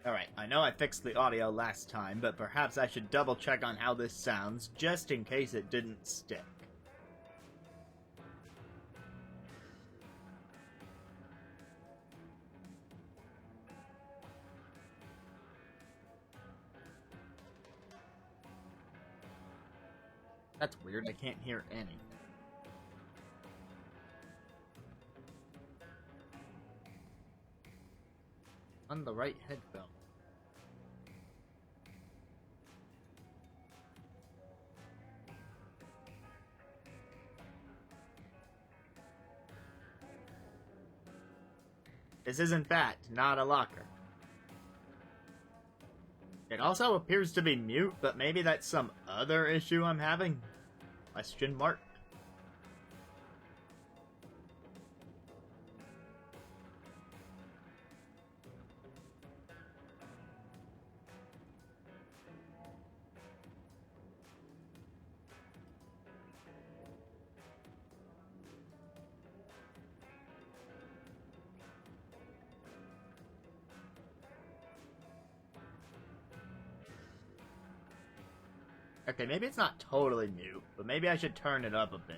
Alright, I know I fixed the audio last time, but perhaps I should double check on how this sounds, just in case it didn't stick. That's weird, I can't hear any. On the right headphone. This is in fact not a locker. It also appears to be mute, but maybe that's some other issue I'm having? Question mark. Okay, maybe it's not totally mute, but maybe I should turn it up a bit.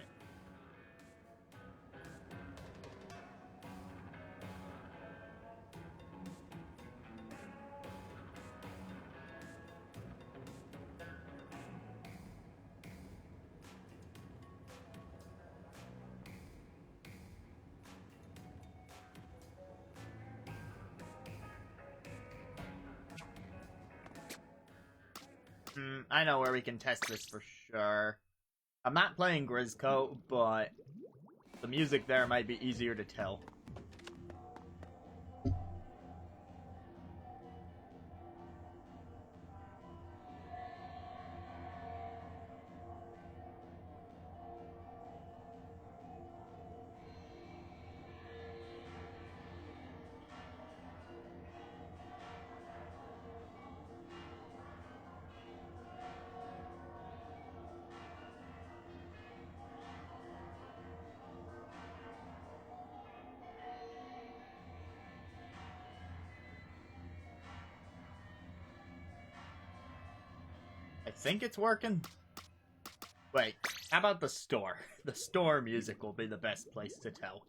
I know where we can test this for sure. I'm not playing Grisco, but the music there might be easier to tell. I think it's working. Wait, how about the store? The store music will be the best place to tell.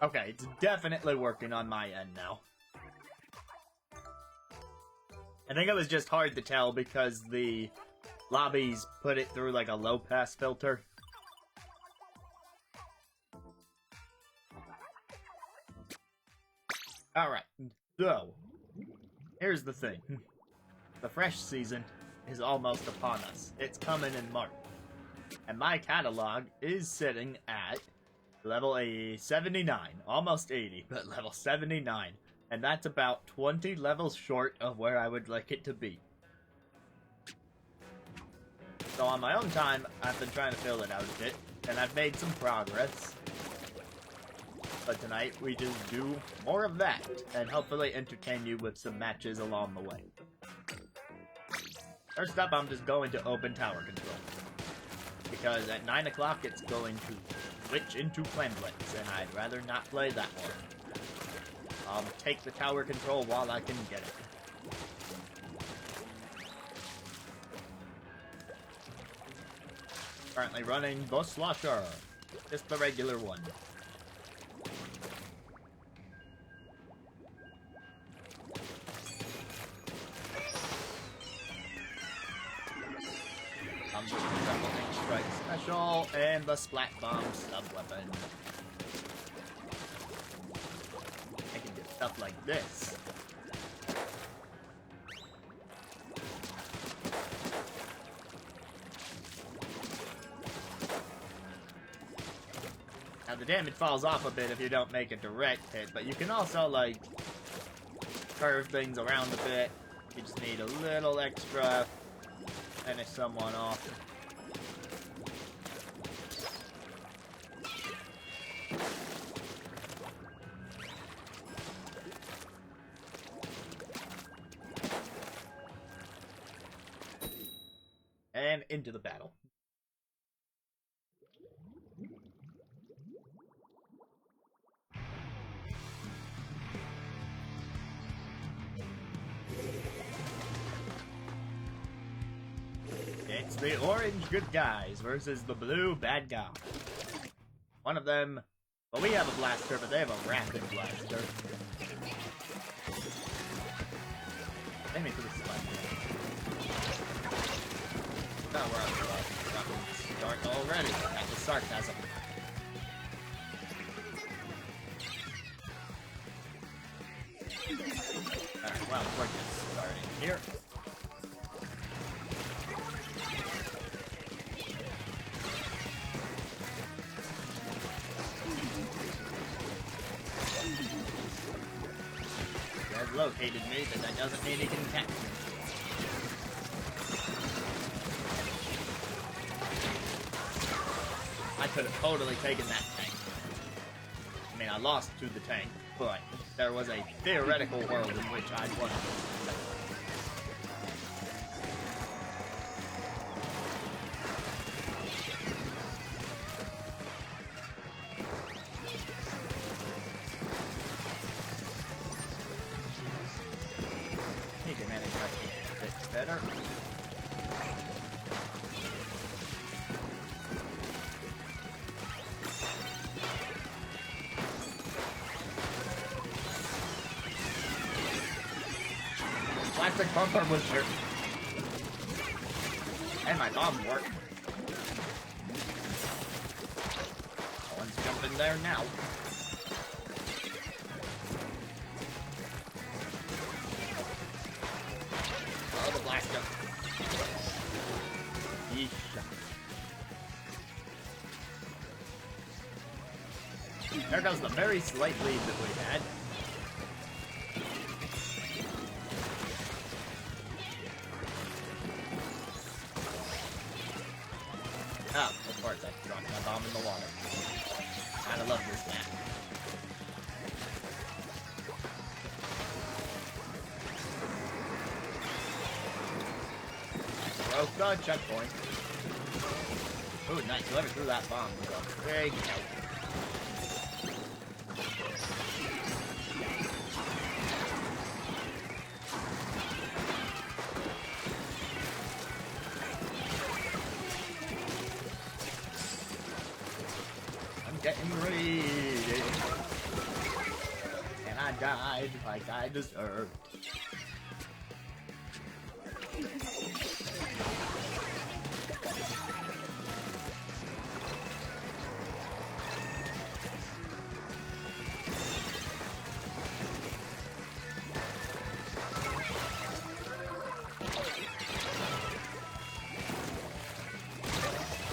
Okay, it's definitely working on my end now. I think it was just hard to tell because the lobbies put it through like a low-pass filter. Alright, so, here's the thing. The fresh season is almost upon us. It's coming in March. And my catalog is sitting at level 79. Almost 80, but level 79. And that's about 20 levels short of where I would like it to be. So on my own time, I've been trying to fill it out a bit, and I've made some progress. But tonight, we just do more of that, and hopefully entertain you with some matches along the way. First up, I'm just going to open tower control. Because at 9 o'clock, it's going to switch into Flamblitz, and I'd rather not play that one. I'll take the tower control while I can get it. Currently running the Slosher. Just the regular one. Comes with the Double H Strike Special and the Splat Bomb sub-weapon. I can do stuff like this. Now the damage falls off a bit if you don't make a direct hit, but you can also, like, curve things around a bit. You just need a little extra, finish someone off. And into the battle. It's the orange good guys versus the blue bad guys. One of them... Well, we have a blaster, but they have a rapid blaster. Aiming for the Splatoon. No, we're on the start already. That's the sarcasm. Alright, well, we're just starting here. He has located me, but that doesn't mean he can catch me. I could have totally taken that tank. I mean, I lost to the tank, but there was a theoretical world in which I won. He can manage that a bit better. Plastic bumper was hurt. And my bomb worked. No one's jumping there now. Oh, the blaster. Yeesh. There goes the very slight lead that we had. Oh, of course, I dropped my bomb in the water. Kinda love this map. Broke the checkpoint. Ooh, nice. Whoever threw that bomb was a big help. Getting ready, and I died like I deserved.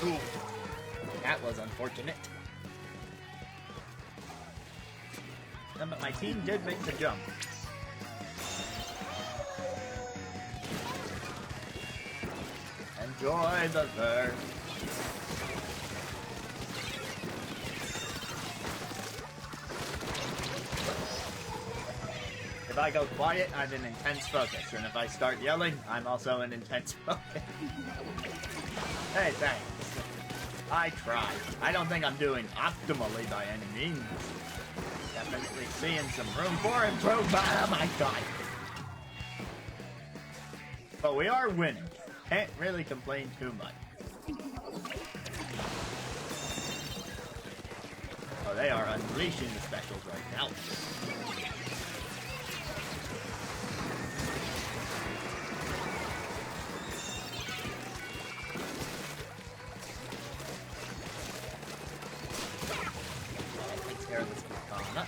Ooh, that was unfortunate. But my team did make the jump. Enjoy the third. If I go quiet, I'm in intense focus, and if I start yelling, I'm also in intense focus. Hey, thanks. I tried. I don't think I'm doing optimally by any means. Definitely seeing some room for improvement. Oh my god. But we are winning. Can't really complain too much. Oh, they are unleashing the specials right now. That takes care of this katana.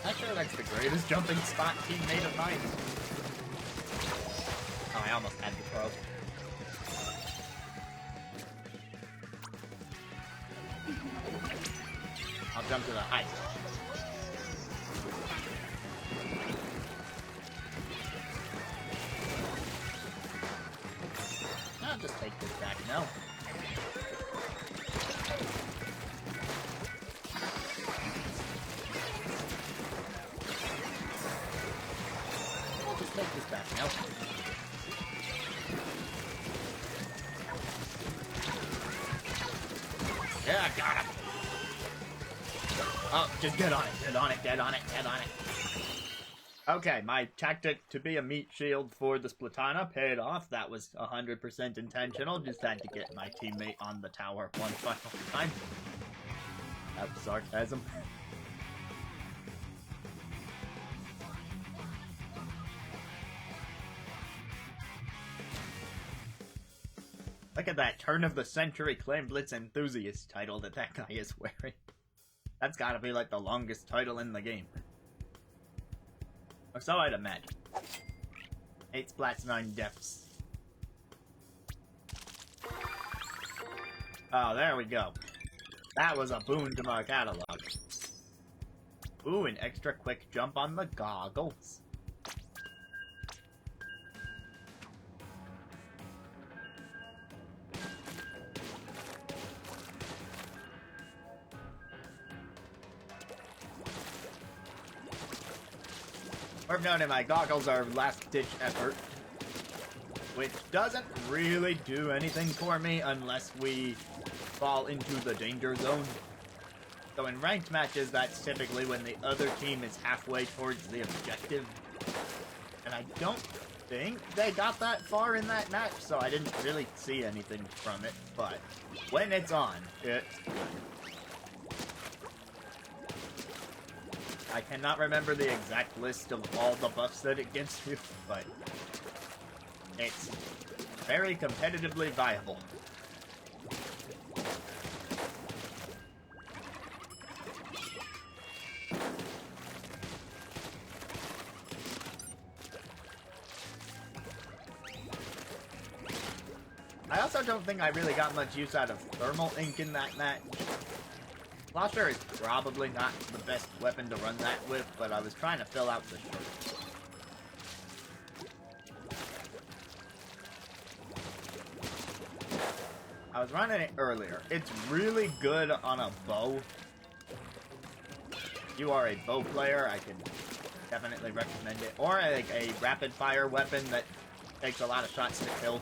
Not sure that's the greatest jumping spot teammate of mine. Oh, I almost had the probe. I'll jump to the height. just take this back now. I'll just take this back now. Yeah, I got him. Oh, just get on it, get on it, get on it, get on it. Okay, my tactic to be a meat shield for the Splatana paid off. That was 100% intentional. Just had to get my teammate on the tower one final time. That's sarcasm. Look at that turn of the century Claim Blitz enthusiast title that guy is wearing. That's gotta be like the longest title in the game. Or so I'd imagine. 8 splats, 9 deaths. Oh, there we go. That was a boon to my catalog. Ooh, an extra quick jump on the goggles. Worth noting, my goggles are last-ditch effort, which doesn't really do anything for me unless we fall into the danger zone. So in ranked matches, that's typically when the other team is halfway towards the objective. And I don't think they got that far in that match, so I didn't really see anything from it. But when it's on, it's good. I cannot remember the exact list of all the buffs that it gives you, but it's very competitively viable. I also don't think I really got much use out of thermal ink in that match. Slosher is probably not the best weapon to run that with, but I was trying to fill out the shirt. I was running it earlier. It's really good on a bow. If you are a bow player, I can definitely recommend it. Or like a rapid fire weapon that takes a lot of shots to kill.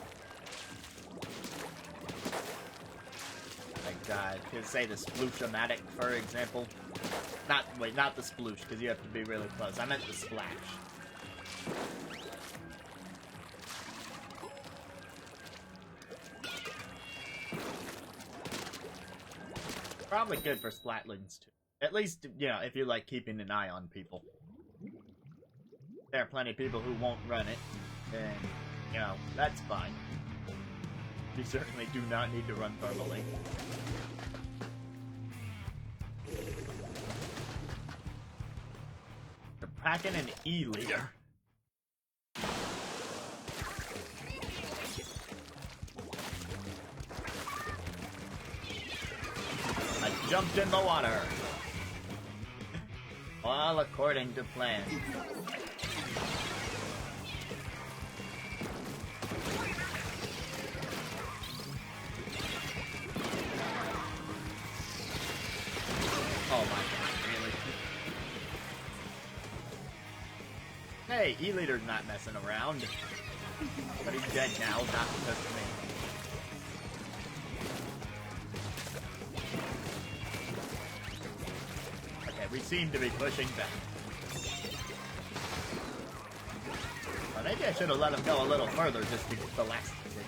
To say the sploosh-o-matic, for example. Not the sploosh, because you have to be really close. I meant the splash. Probably good for splatlings, too. At least, you know, if you like keeping an eye on people. There are plenty of people who won't run it, and, you know, that's fine. You certainly do not need to run thermally. You're packing an E-leader. I jumped in the water. All according to plan. Oh my god, really? Hey, E-leader's not messing around. But he's dead now, not because of me. Okay, we seem to be pushing back. Well, maybe I should have let him go a little further just to get the last position.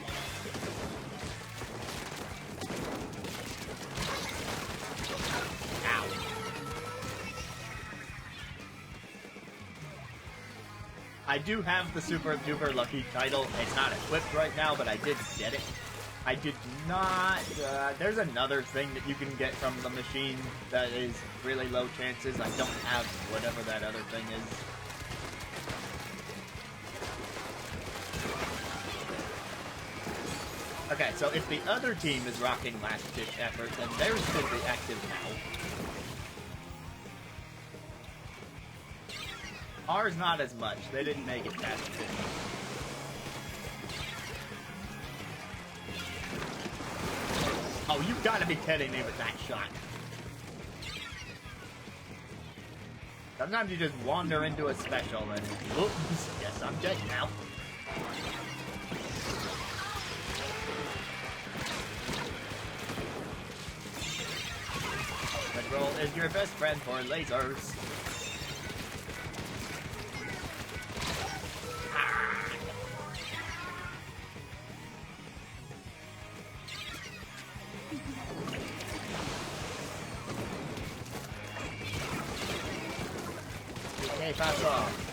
I do have the super duper lucky title. It's not equipped right now, but I did get it. I did not... there's another thing that you can get from the machine that is really low chances. I don't have whatever that other thing is. Okay, so if the other team is rocking last-ditch effort, then theirs should be active now. Ours not as much. They didn't make it past 50. Oh, you gotta be kidding me with that shot. Sometimes you just wander into a special and oops, yes, I'm dead now. Control is your best friend for lasers. Okay, pass off.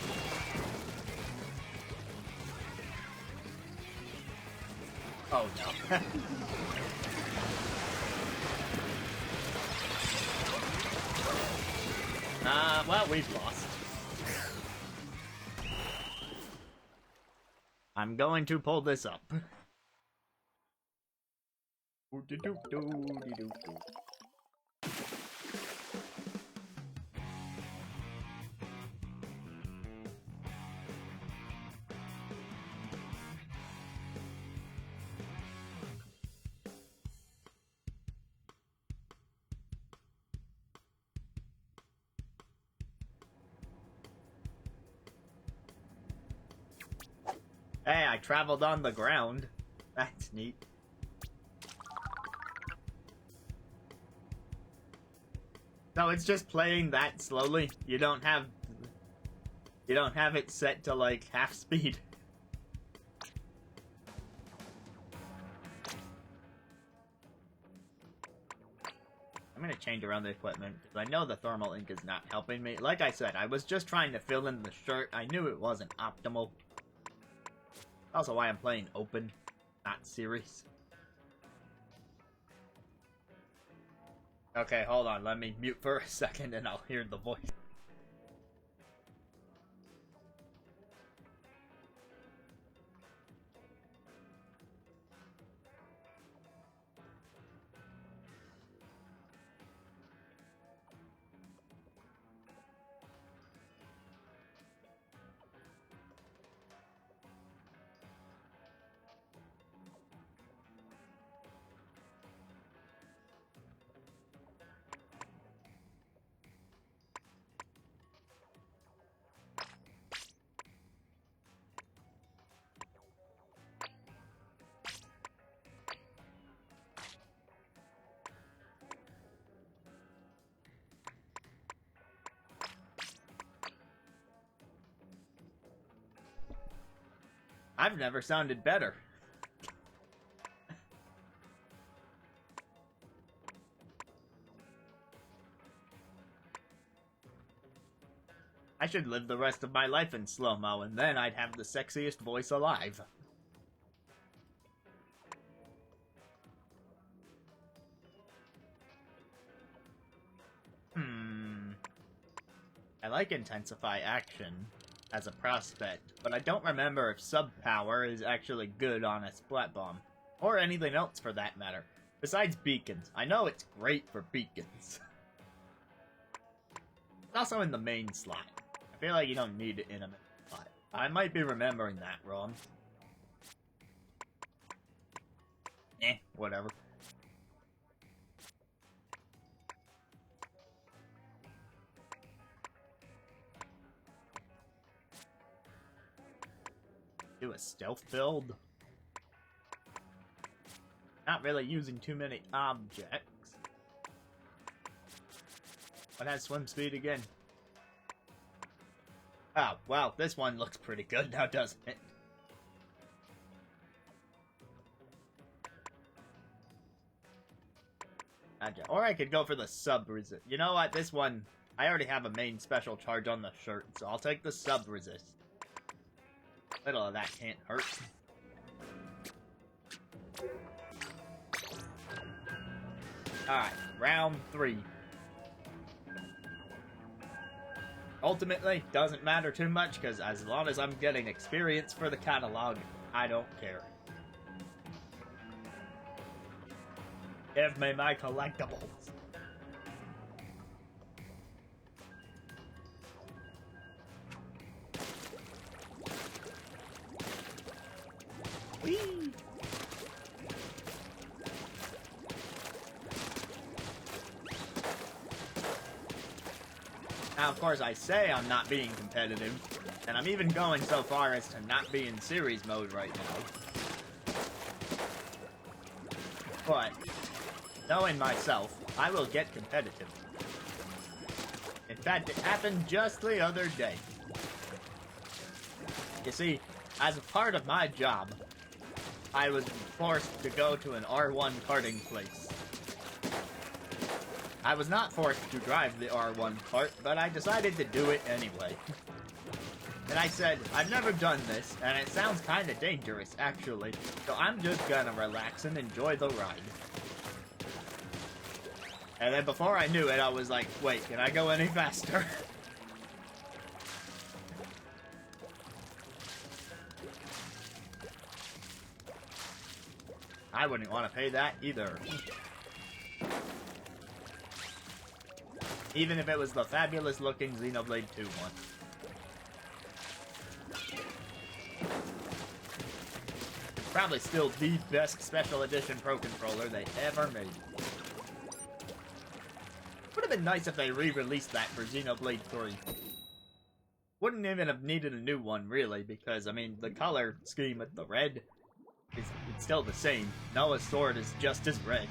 Oh no. Well, we've lost. I'm going to pull this up. Hey, I traveled on the ground. That's neat. No, it's just playing that slowly. You don't have it set to like half speed. I'm gonna change around the equipment because I know the thermal ink is not helping me. Like I said, I was just trying to fill in the shirt. I knew it wasn't optimal. Also why I'm playing open, not series. Okay, hold on. Let me mute for a second and I'll hear the voice. I've never sounded better. I should live the rest of my life in slow-mo, and then I'd have the sexiest voice alive. I like Intensify Action as a prospect, but I don't remember if Sub Power is actually good on a Splat Bomb. Or anything else for that matter. Besides beacons. I know it's great for beacons. It's also in the main slot. I feel like you don't need it in a main slot. I might be remembering that wrong. Whatever. Do a stealth build. Not really using too many objects. What has swim speed again? Oh, well, this one looks pretty good now, doesn't it? Or I could go for the sub resist. You know what? This one, I already have a main special charge on the shirt, so I'll take the sub resist. Little of that can't hurt. Alright, round 3. Ultimately, doesn't matter too much, because as long as I'm getting experience for the catalog, I don't care. Give me my collectibles. Whee! Now, of course, I say I'm not being competitive, and I'm even going so far as to not be in series mode right now. But, knowing myself, I will get competitive. In fact, it happened just the other day. You see, as a part of my job, I was forced to go to an R1 karting place. I was not forced to drive the R1 kart, but I decided to do it anyway. And I said, I've never done this, and it sounds kinda dangerous, actually, so I'm just gonna relax and enjoy the ride. And then before I knew it, I was like, wait, can I go any faster? I wouldn't want to pay that either. Even if it was the fabulous looking Xenoblade 2 one. It's probably still the best special edition Pro Controller they ever made. Would have been nice if they re-released that for Xenoblade 3. Wouldn't even have needed a new one, really, because, I mean, the color scheme with the red is it's still the same. Noah's sword is just as red.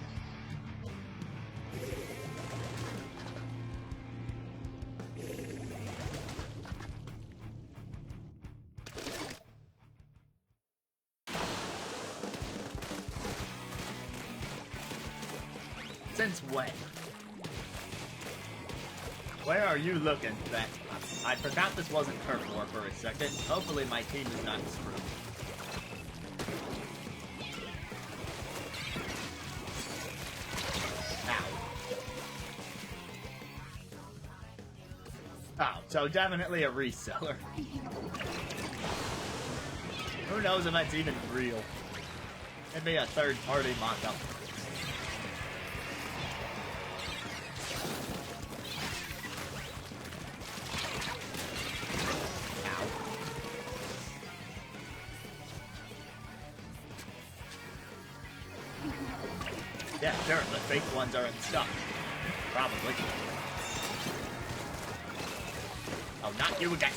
Since when? Where are you looking, that? I forgot this wasn't Turf War for a second. Hopefully my team is not screwed. Oh, so definitely a reseller. Who knows if that's even real? It'd be a third-party mock-up. Yeah, sure, the fake ones are in stock. Probably. Oh, not you again.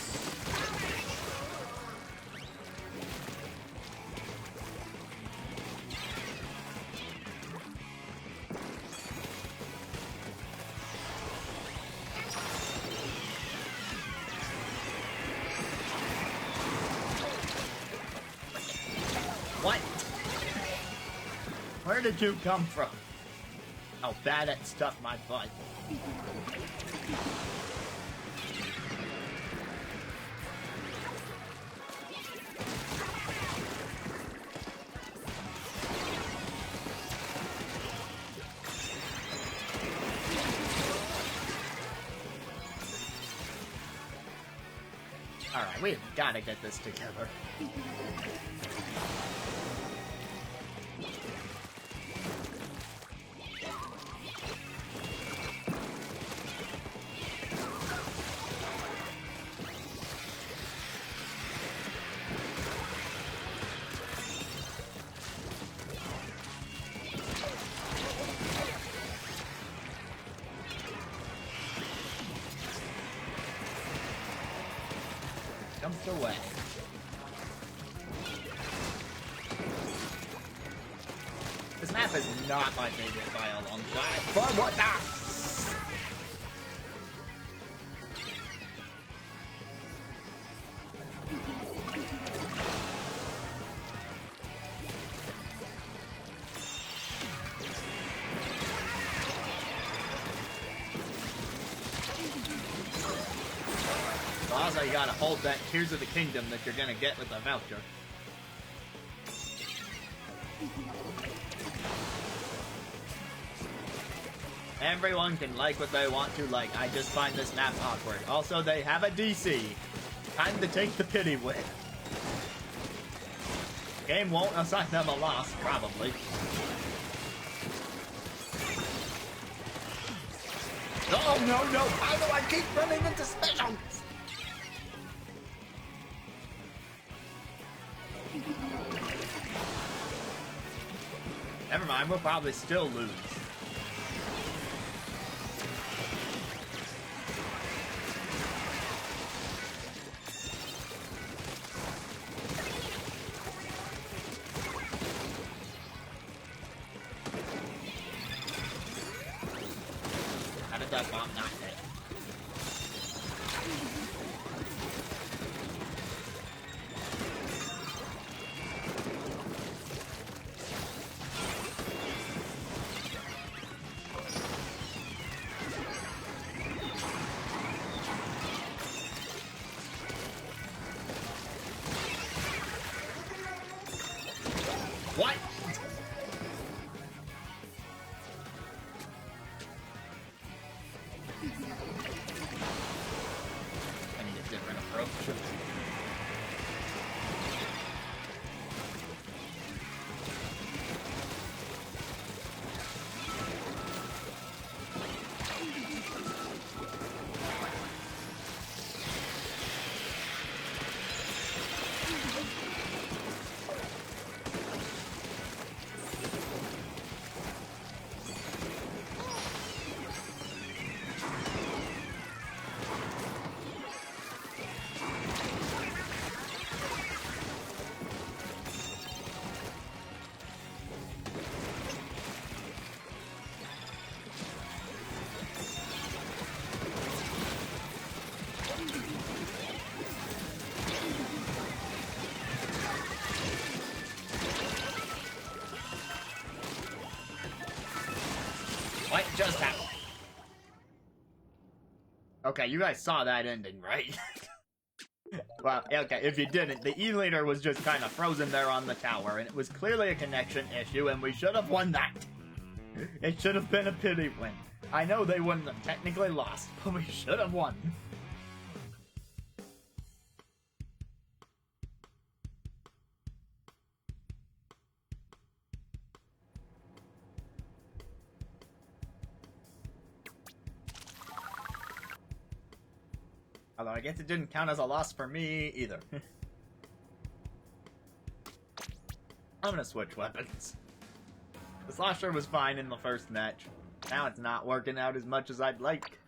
What? Where did you come from? Oh, bad at stuff my butt. Alright, we've gotta get this together. Jumps away. This map is not my favorite by a long shot. But what the? Also, you gotta hold that Tears of the Kingdom that you're gonna get with the voucher. Everyone can like what they want to like. I just find this map awkward. Also, they have a DC. Time to take the pity win. The game won't assign them a loss, probably. Oh, no, no! How do I keep running into specials? Never mind, we'll probably still lose. that bomb not hit. What? I need a different approach. What just happened? Okay, you guys saw that ending, right? Well, okay, if you didn't, the E-Leader was just kind of frozen there on the tower, and it was clearly a connection issue, and we should have won that. It should have been a pity win. I know they wouldn't have technically lost, but we should have won. Although I guess it didn't count as a loss for me either. I'm gonna switch weapons. The Slosher was fine in the first match. Now it's not working out as much as I'd like.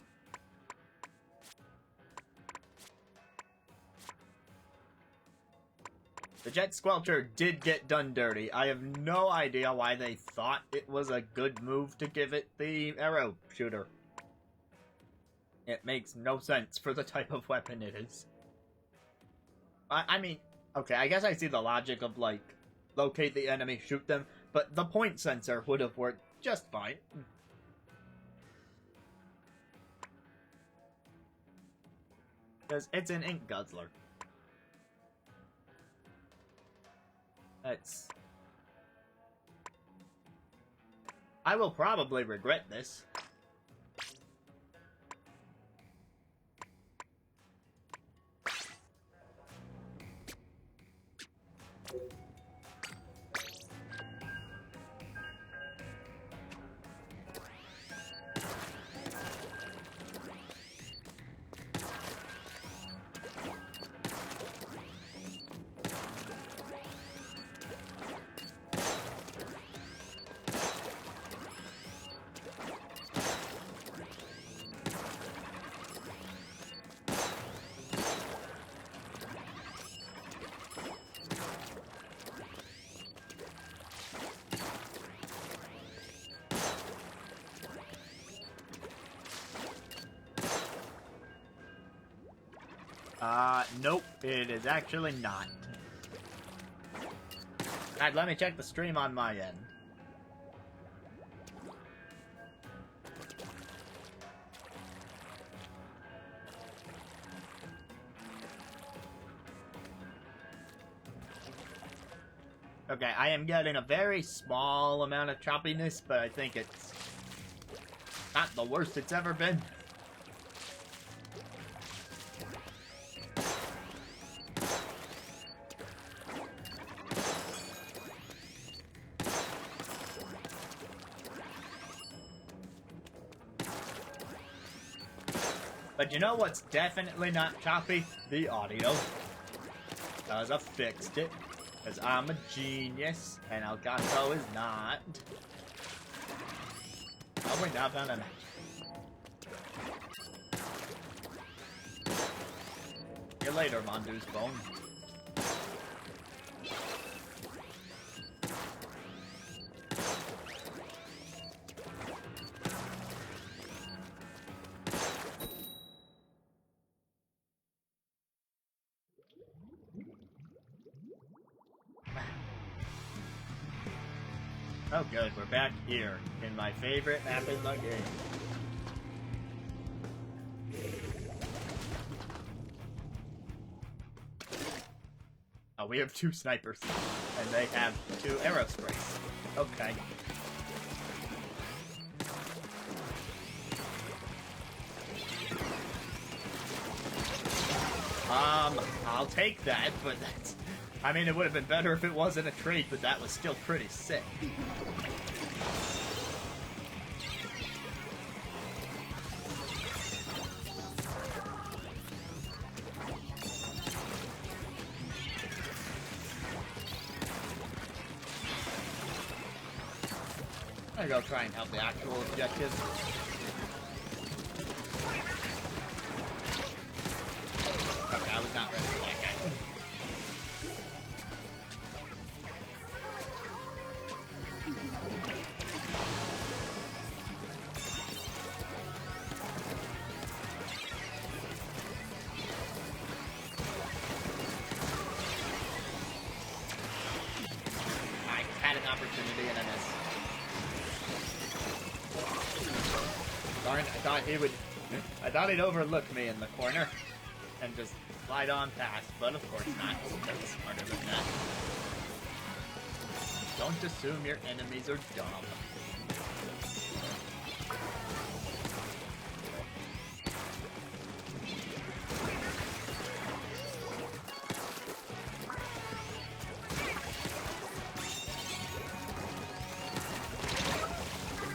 The Jet Squelcher did get done dirty. I have no idea why they thought it was a good move to give it the arrow shooter. It makes no sense for the type of weapon it is. I mean, okay, I guess I see the logic of, like, locate the enemy, shoot them, but the point sensor would have worked just fine. Because it's an ink guzzler. That's... I will probably regret this. Nope, it is actually not. Alright, let me check the stream on my end. Okay, I am getting a very small amount of choppiness, but I think it's not the worst it's ever been. But you know what's definitely not choppy? The audio. Because I fixed it. Because I'm a genius. And Elgato is not. I'll bring that down a match. See you later, Mondo's Bone. Oh good, we're back here, in my favorite map in the game. Oh, we have 2 snipers, and they have 2 arrow sprays. Okay. I'll take that, but that's... I mean, it would have been better if it wasn't a trait, but that was still pretty sick. I'm gonna go try and help the actual objectives. Okay, I was not ready for that guy. I had an opportunity and I missed. Darn, I thought he'd overlook me in the corner and just slide on past, but of course not. That's smarter than that. Don't assume your enemies are dumb.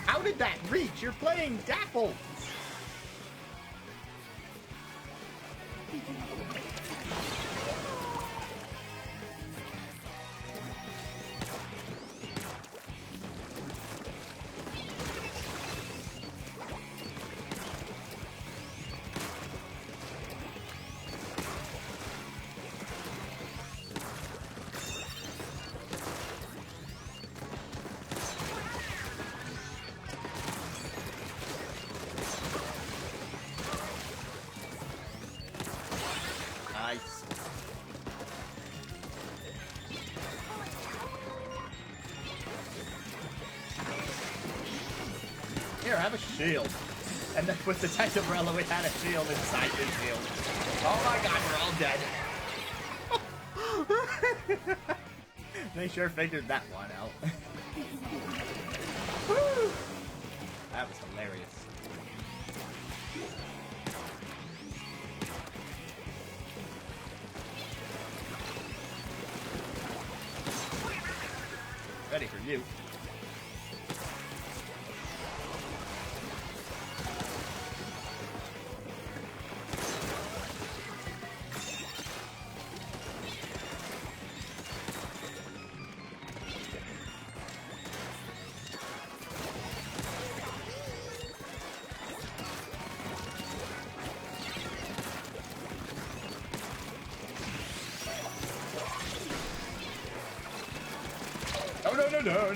How did that reach? You're playing Dapples! Nice. Here, have a shield. And then with the tech umbrella, we had a shield inside the shield. Oh my god, we're all dead. They sure figured that one out. Woo! That was hilarious. Ready for you.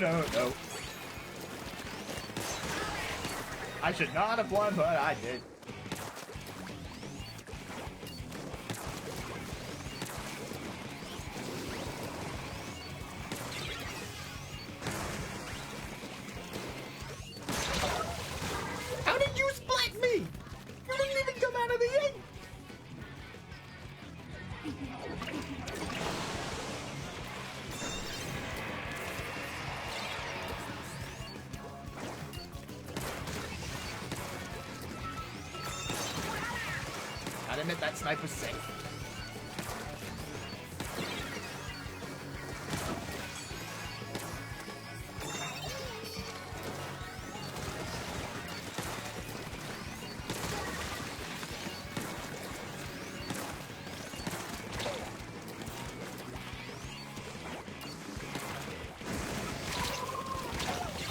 No. I should not have won, but I did. How did you split me? You didn't even come out of the egg. I'd admit that snipe was sick.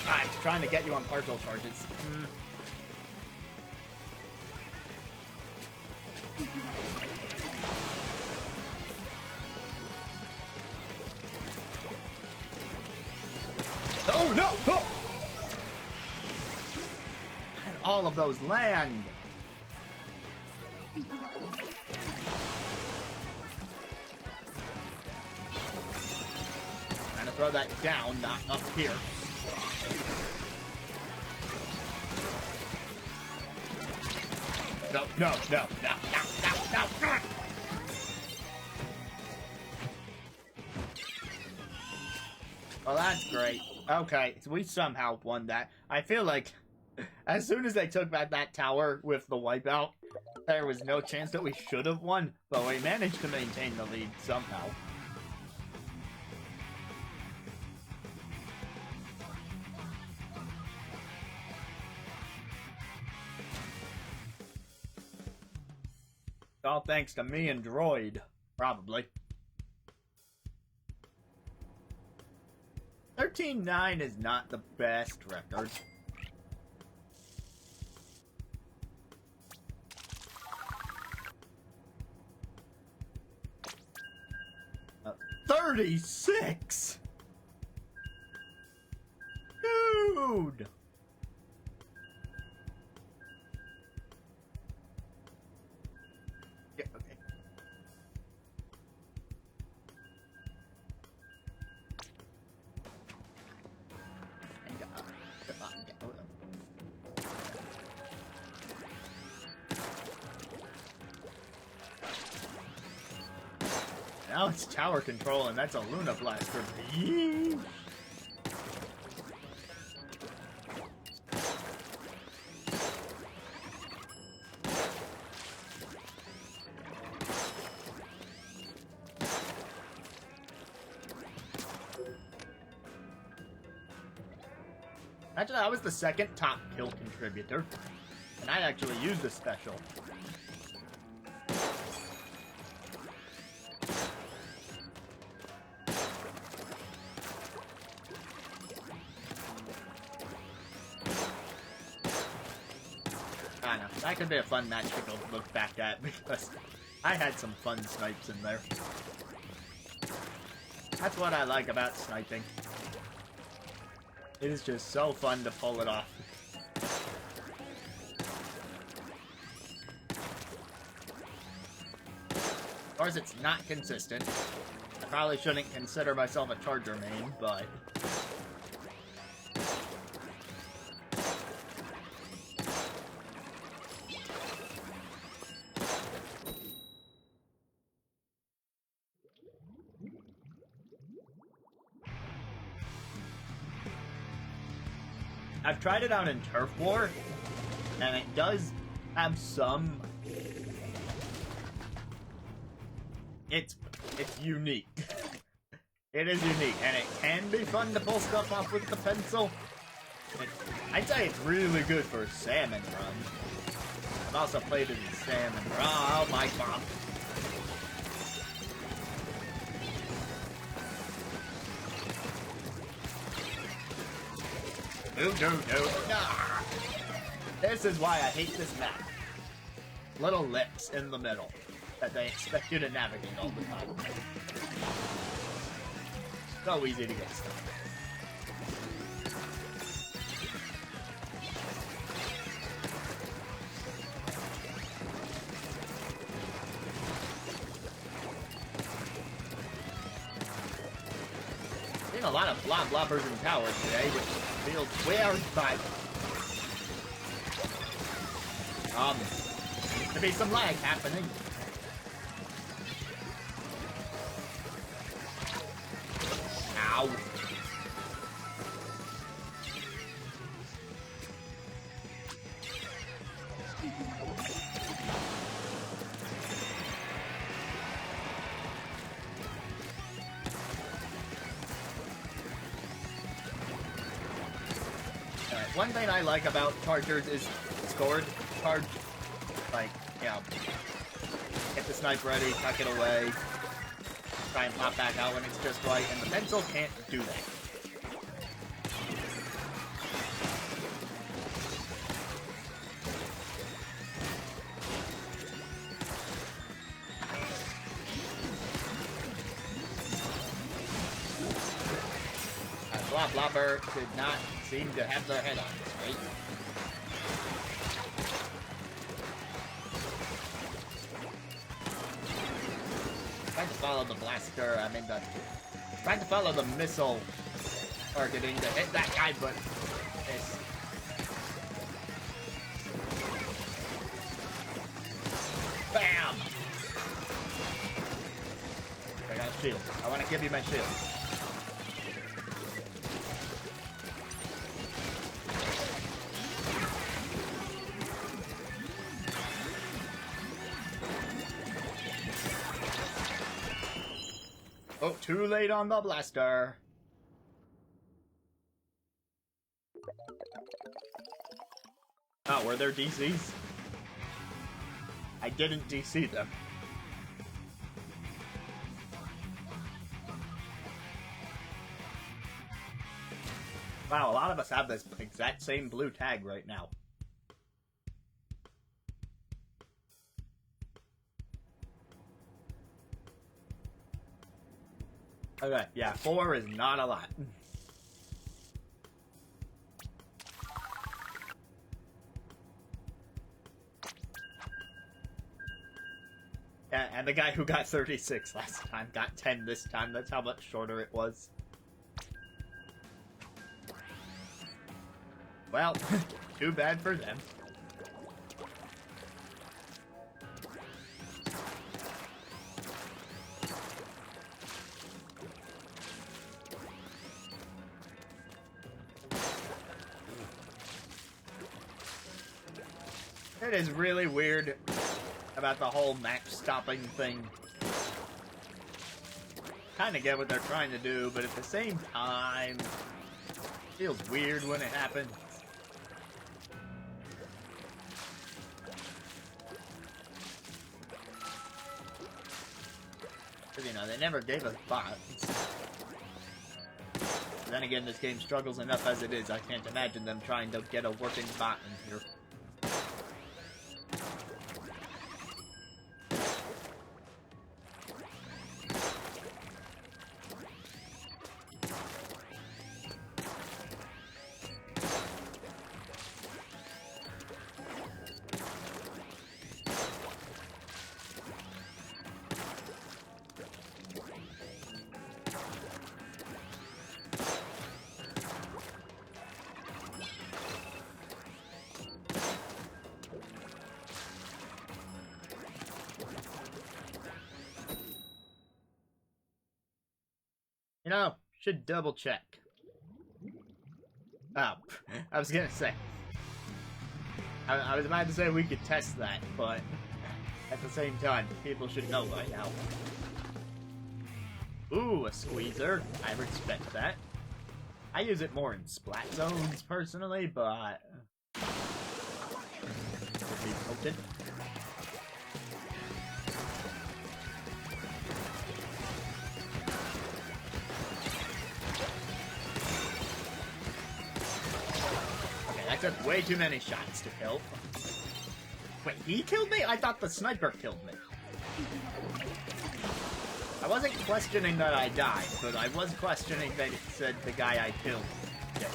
I'm trying to get you on partial charges. Oh no! Oh! And all of those land. Trying to throw that down, not up here. no, no, no, no, no, no, no. Well, that's great. Okay, so we somehow won that. I feel like as soon as they took back that tower with the wipeout, there was no chance that we should have won, but we managed to maintain the lead somehow. All thanks to me and Droid, probably. 13-9 is not the best record. 36! Dude! Yeah, okay. Now it's tower control, and that's a Luna Blaster. Yee! Actually, I was the second top kill contributor, and I actually used a special. I know, that could be a fun match to go look back at, because I had some fun snipes in there. That's what I like about sniping. It is just so fun to pull it off. Of course, it's not consistent. I probably shouldn't consider myself a charger main, but... I've tried it out in Turf War, and it does have some... It's unique. It is unique, and it can be fun to pull stuff off with the pencil. I'd say it's really good for Salmon Run. I've also played it in Salmon Run. Oh my god. No. This is why I hate this map. Little lips in the middle that they expect you to navigate all the time. So easy to get stuck. Seeing a lot of blobbers in towers today, which feels weird, but seems to be some lag happening. Ow. One thing I like about chargers is scored charge. Like, you know, get the snipe ready, tuck it away, try and pop back out when it's just right, and the pencil can't do that. Blobber did not seem to have their head on straight. Tried to follow the blaster, tried to follow the missile targeting to hit that guy, but it's... shield. I want to give you my shield. Oh, too late on the blaster. Oh, were there DCs? I didn't DC them. Wow, a lot of us have this exact same blue tag right now. Okay, yeah, 4 is not a lot. Yeah, and the guy who got 36 last time got 10 this time. That's how much shorter it was. Well, too bad for them. It is really weird about the whole map stopping thing. Kinda get what they're trying to do, but at the same time, it feels weird when it happens. Because, you know, they never gave us bots. But then again, this game struggles enough as it is. I can't imagine them trying to get a working bot in here. You know, should double check. Oh, I was gonna say. I was about to say we could test that, but at the same time, people should know by now. Ooh, a squeezer. I respect that. I use it more in splat zones, personally, but... Could be tilted. Took way too many shots to kill. Wait, he killed me? I thought the sniper killed me. I wasn't questioning that I died, but I was questioning that it said the guy I killed did.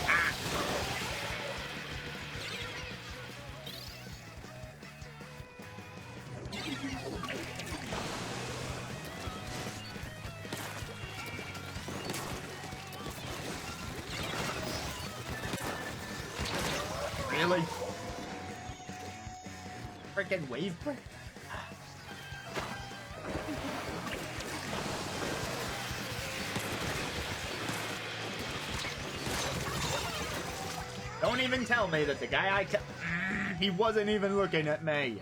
Ah. Really? Freaking wave break? Don't even tell me that the guy I killed, he wasn't even looking at me.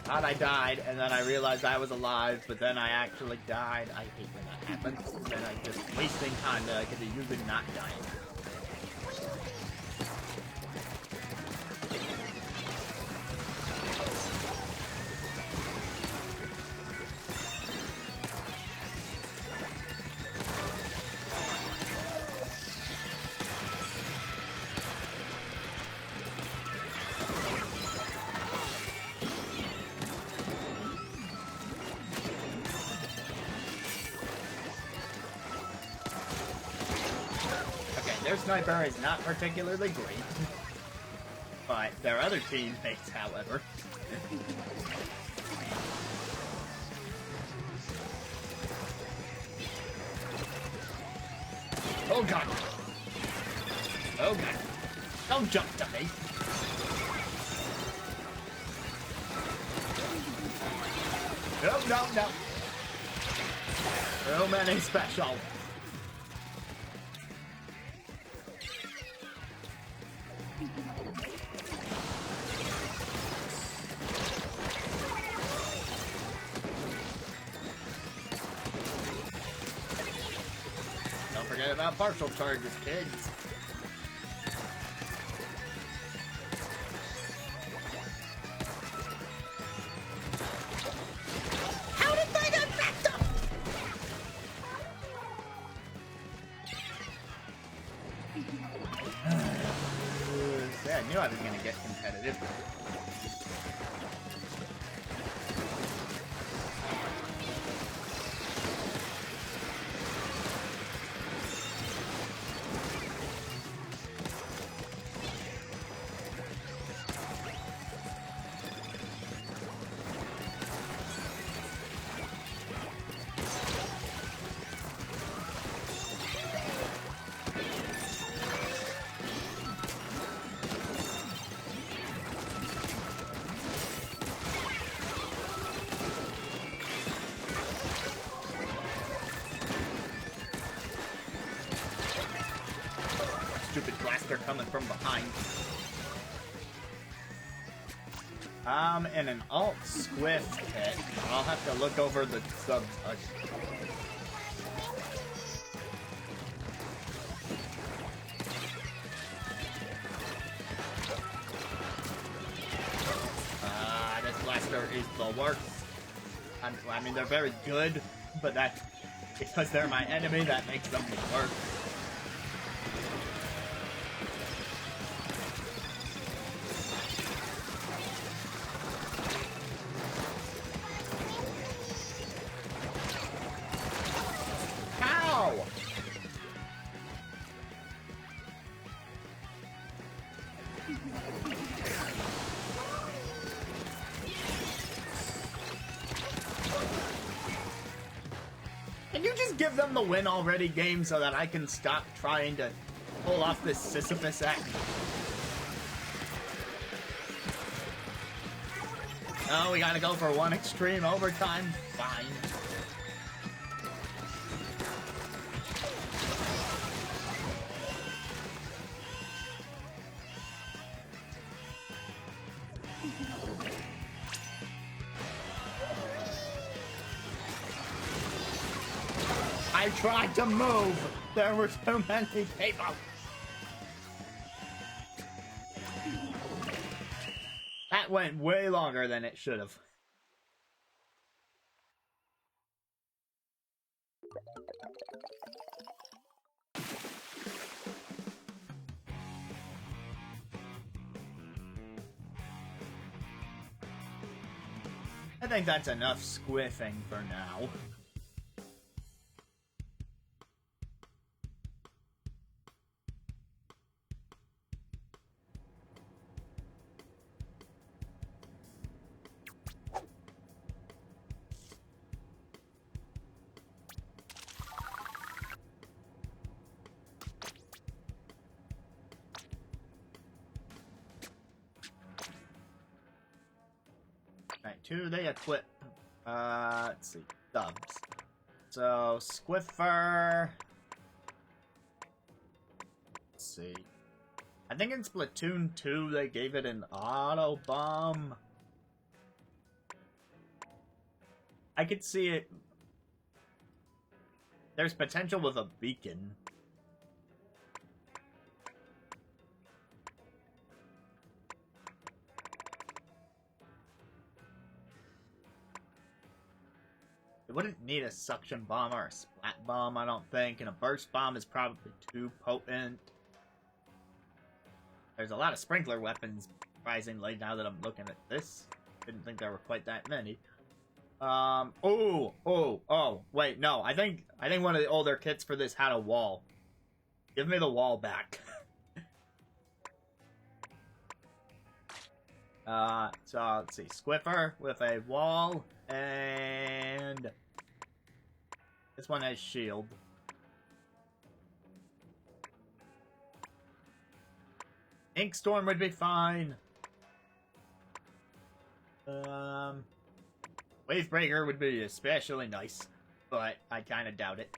Thought I died, and then I realized I was alive, but then I actually died. I hate when that happens. Then I'm just wasting time that I could be using not dying. Their sniper is not particularly great, but their other teammates, however. Oh god. Oh god. Don't jump to me. No, no, no. So many special. Don't forget about partial charges, kids. How did they get backed up? Yeah, I knew I was gonna get competitive. Stupid blaster coming from behind. In an alt squiff hit, I'll have to look over the subs. This blaster is the worst. I mean, they're very good, but that's because they're my enemy that makes them worse. Can you just give them the win already, game, so that I can stop trying to pull off this Sisyphus act? Oh, we gotta go for one extreme overtime? Fine. I tried to move. There were so many people. That went way longer than it should have. I think that's enough squiffing for now. Alright, two they equip. Let's see. Dubs. So, Squiffer. Let's see. I think in Splatoon 2 they gave it an auto bomb. I could see it. There's potential with a beacon. It wouldn't need a suction bomb or a splat bomb, I don't think, and a burst bomb is probably too potent. There's a lot of sprinkler weapons, surprisingly, now that I'm looking at this. Didn't think there were quite that many. Wait, no, I think one of the older kits for this had a wall. Give me the wall back. So let's see, Squiffer with a wall, and this one has shield. Inkstorm would be fine. Wavebreaker would be especially nice, but I kind of doubt it.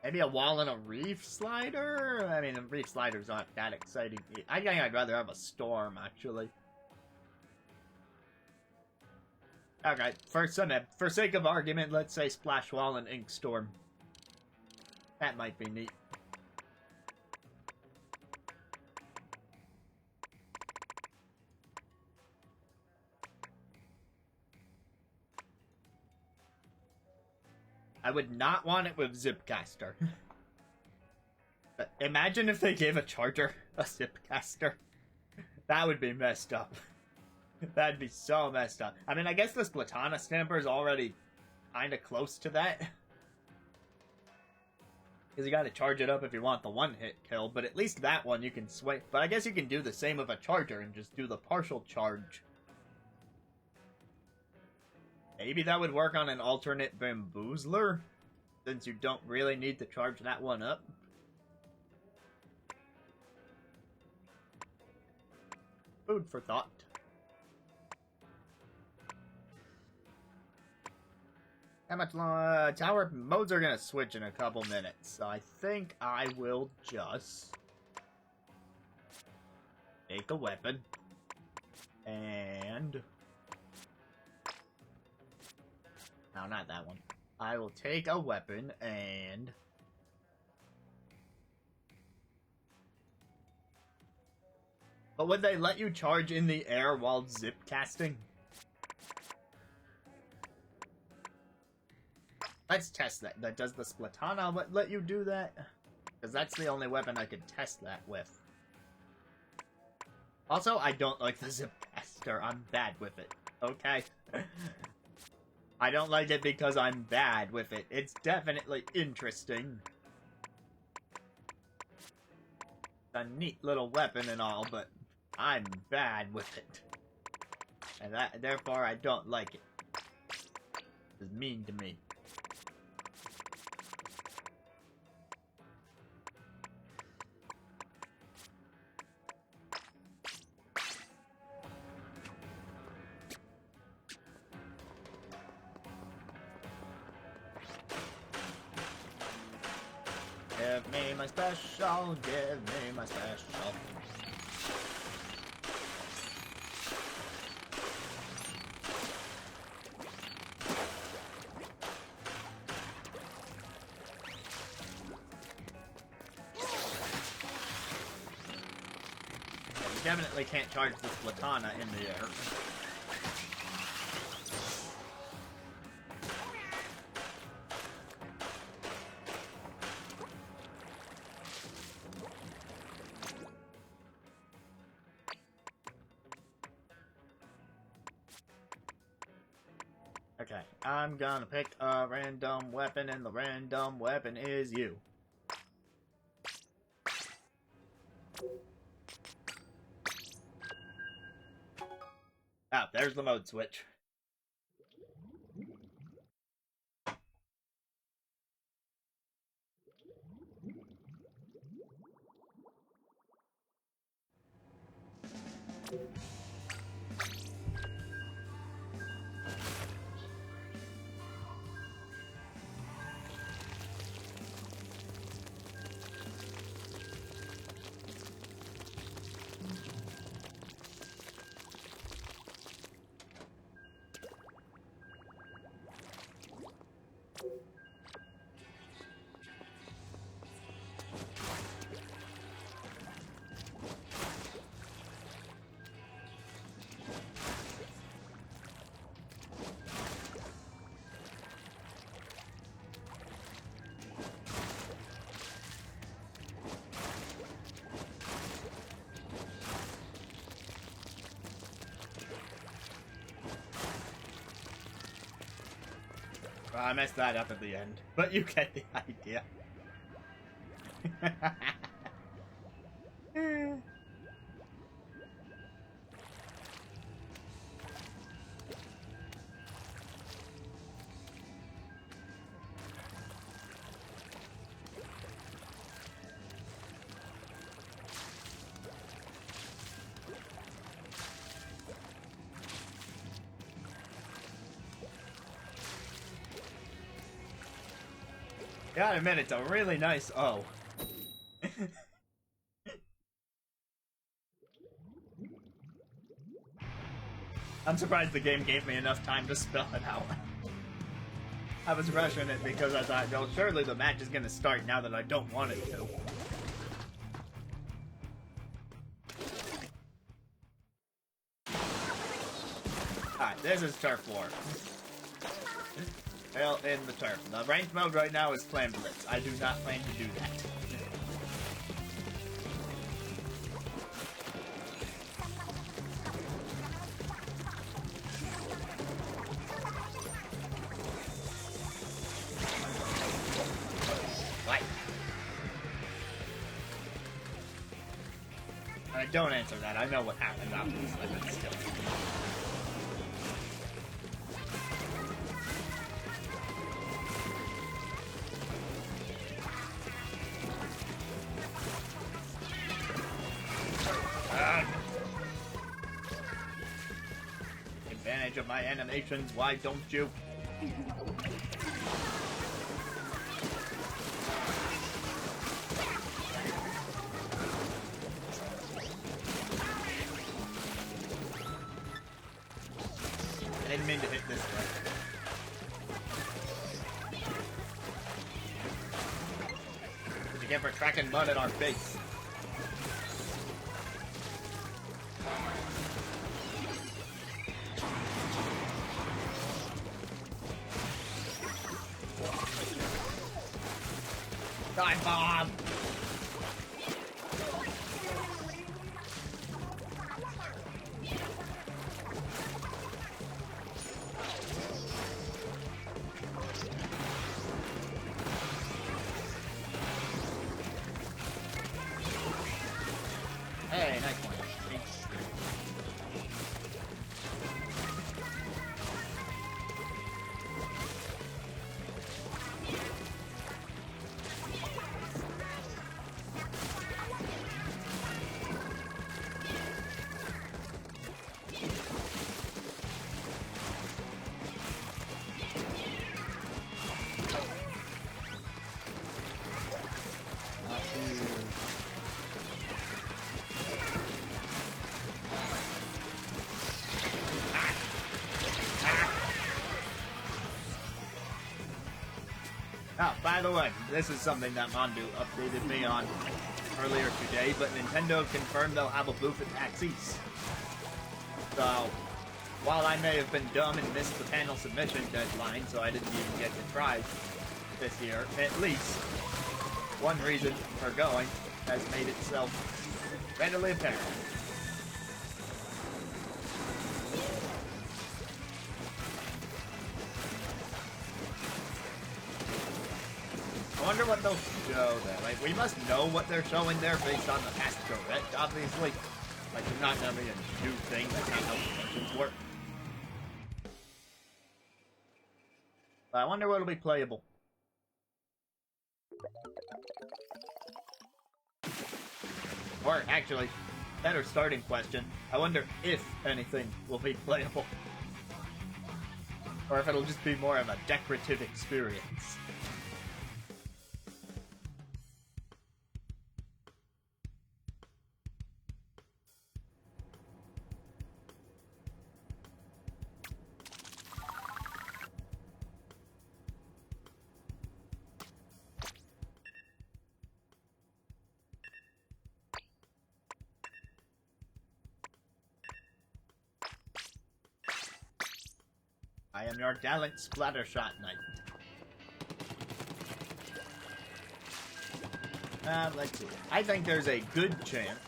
Maybe a wall and a reef slider? I mean, the reef sliders aren't that exciting. I think I'd rather have a storm, actually. Okay, for sake of argument, let's say Splash Wall and Ink Storm. That might be neat. I would not want it with Zipcaster. Imagine if they gave a charger a Zipcaster. That would be messed up. That'd be so messed up. I mean, I guess the Splatana Stamper is already kind of close to that. Because you gotta charge it up if you want the one-hit kill, but at least that one you can sway. But I guess you can do the same with a charger and just do the partial charge. Maybe that would work on an alternate Bamboozler, since you don't really need to charge that one up. Food for thought. How much long? Tower modes are gonna switch in a couple minutes, so I think I will just take a weapon and no, not that one. I will take a weapon and but would they let you charge in the air while zip casting? Let's test that. Does the Splatana let you do that? Because that's the only weapon I could test that with. Also, I don't like the Zipcaster. I'm bad with it. Okay? I don't like it because I'm bad with it. It's definitely interesting. A neat little weapon and all, but I'm bad with it. And therefore, I don't like it. It's mean to me. Give me my special, give me my special. You definitely can't charge the Splatana in the air. Okay, I'm gonna pick a random weapon, and the random weapon is you. Ah, there's the mode switch. Well, I messed that up at the end, but you get the idea. Gotta admit, it's a really nice O. I'm surprised the game gave me enough time to spell it out. I was rushing it because I thought, well, surely the match is gonna start now that I don't want it to. Alright, this is turf war. Well, in the turf. The ranked mode right now is Clan Blitz. I do not plan to do that. What? Don't answer that. I know what happened, obviously, but still. Advantage of my animations, why don't you? I didn't mean to hit this way. What you get for tracking mud at our base? Dive bomb! Hey, nice one. Oh, by the way, this is something that Mondu updated me on earlier today, but Nintendo confirmed they'll have a booth at PAX East. So, while I may have been dumb and missed the panel submission deadline, so I didn't even get to try this year, at least one reason for going has made itself readily apparent. I wonder what they'll show there. Like, we must know what they're showing there based on the past direct, obviously. Like, there's not gonna be a new thing that can't help attention for. But I wonder what'll be playable. Or, actually, better starting question. I wonder if anything will be playable. Or if it'll just be more of a decorative experience. I am your gallant Splattershot Knight. Let's see. I think there's a good chance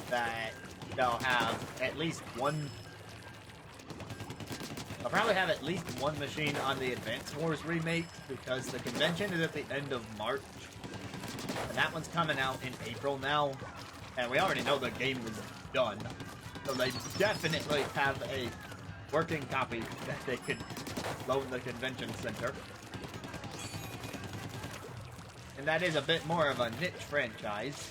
that they'll have at least one probably have at least one machine on the Advance Wars remake, because the convention is at the end of March. And that one's coming out in April now. And we already know the game was done. So they definitely have a working copy that they could load in the convention center. And that is a bit more of a niche franchise.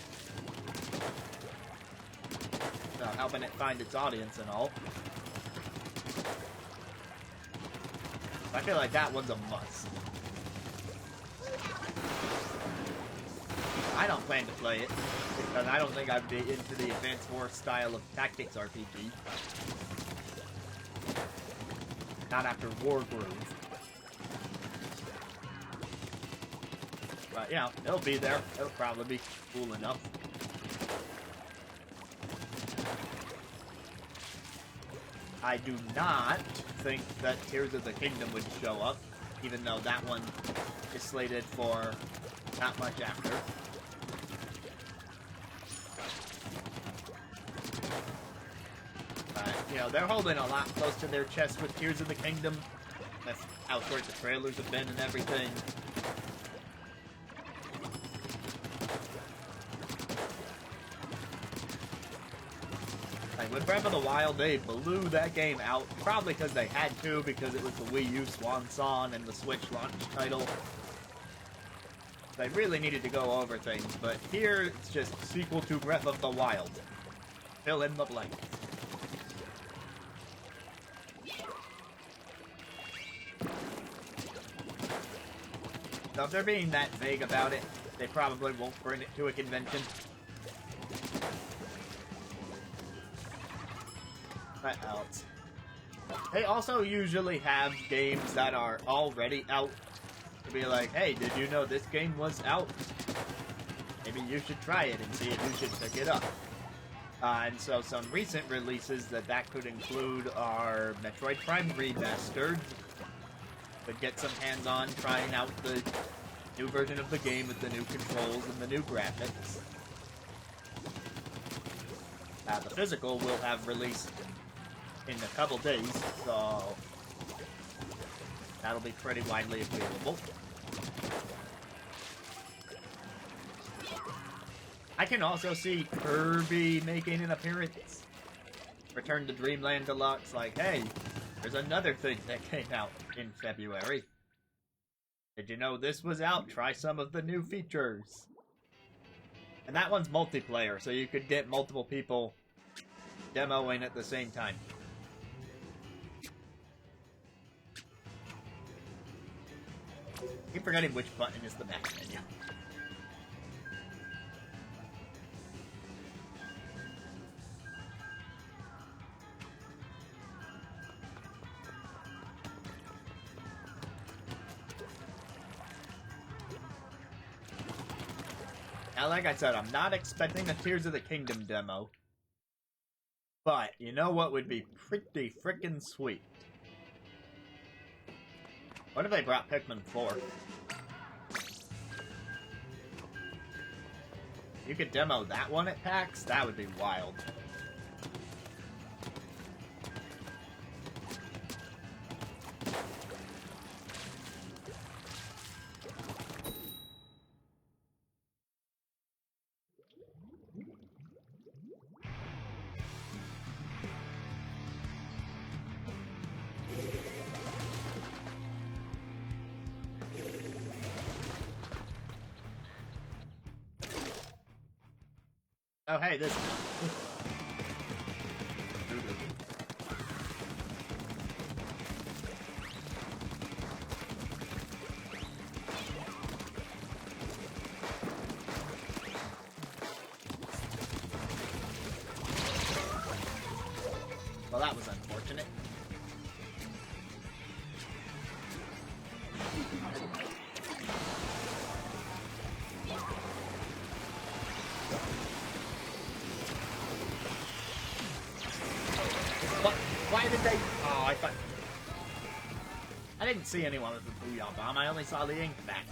So helping it find its audience and all. I feel like that one's a must. I don't plan to play it, because I don't think I'd be into the Advance Wars style of tactics RPG. Not after Wargroove. But, you know, it'll be there. It'll probably be cool enough. I do not think that Tears of the Kingdom would show up, even though that one is slated for not much after. You know, they're holding a lot close to their chest with Tears of the Kingdom. That's how short the trailers have been and everything. Like, with Breath of the Wild, they blew that game out, probably because they had to, because it was the Wii U swan song and the Switch launch title. They really needed to go over things, but here it's just sequel to Breath of the Wild. Fill in the blanks. So if they're being that vague about it, they probably won't bring it to a convention. What else? They also usually have games that are already out to be like, hey, did you know this game was out? Maybe you should try it and see if you should pick it up. And so some recent releases that could include are Metroid Prime Remastered. But get some hands-on trying out the new version of the game with the new controls and the new graphics. The physical will have released in a couple days, so that'll be pretty widely available. I can also see Kirby making an appearance. Return to Dreamland Deluxe, like, hey, there's another thing that came out in February. Did you know this was out? Try some of the new features. And that one's multiplayer, so you could get multiple people demoing at the same time. I keep forgetting which button is the back menu. Now, like I said, I'm not expecting a Tears of the Kingdom demo. But, you know what would be pretty frickin' sweet? What if they brought Pikmin 4? You could demo that one at PAX? That would be wild. Oh, hey, this... Well, that was unfortunate. What? Why did they... Oh, I thought... I didn't see anyone with the Booyah Bomb, I only saw the ink back.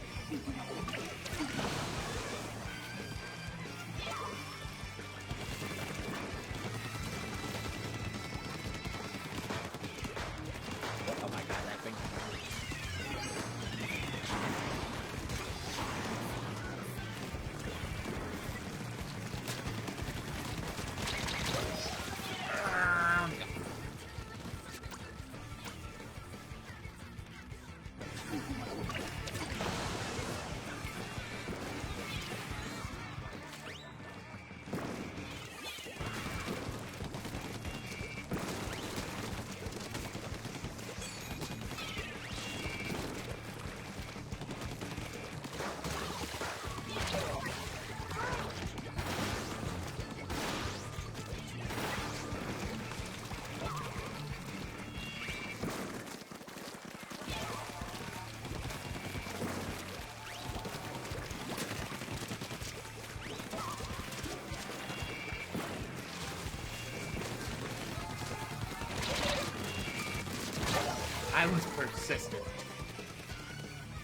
I was persistent.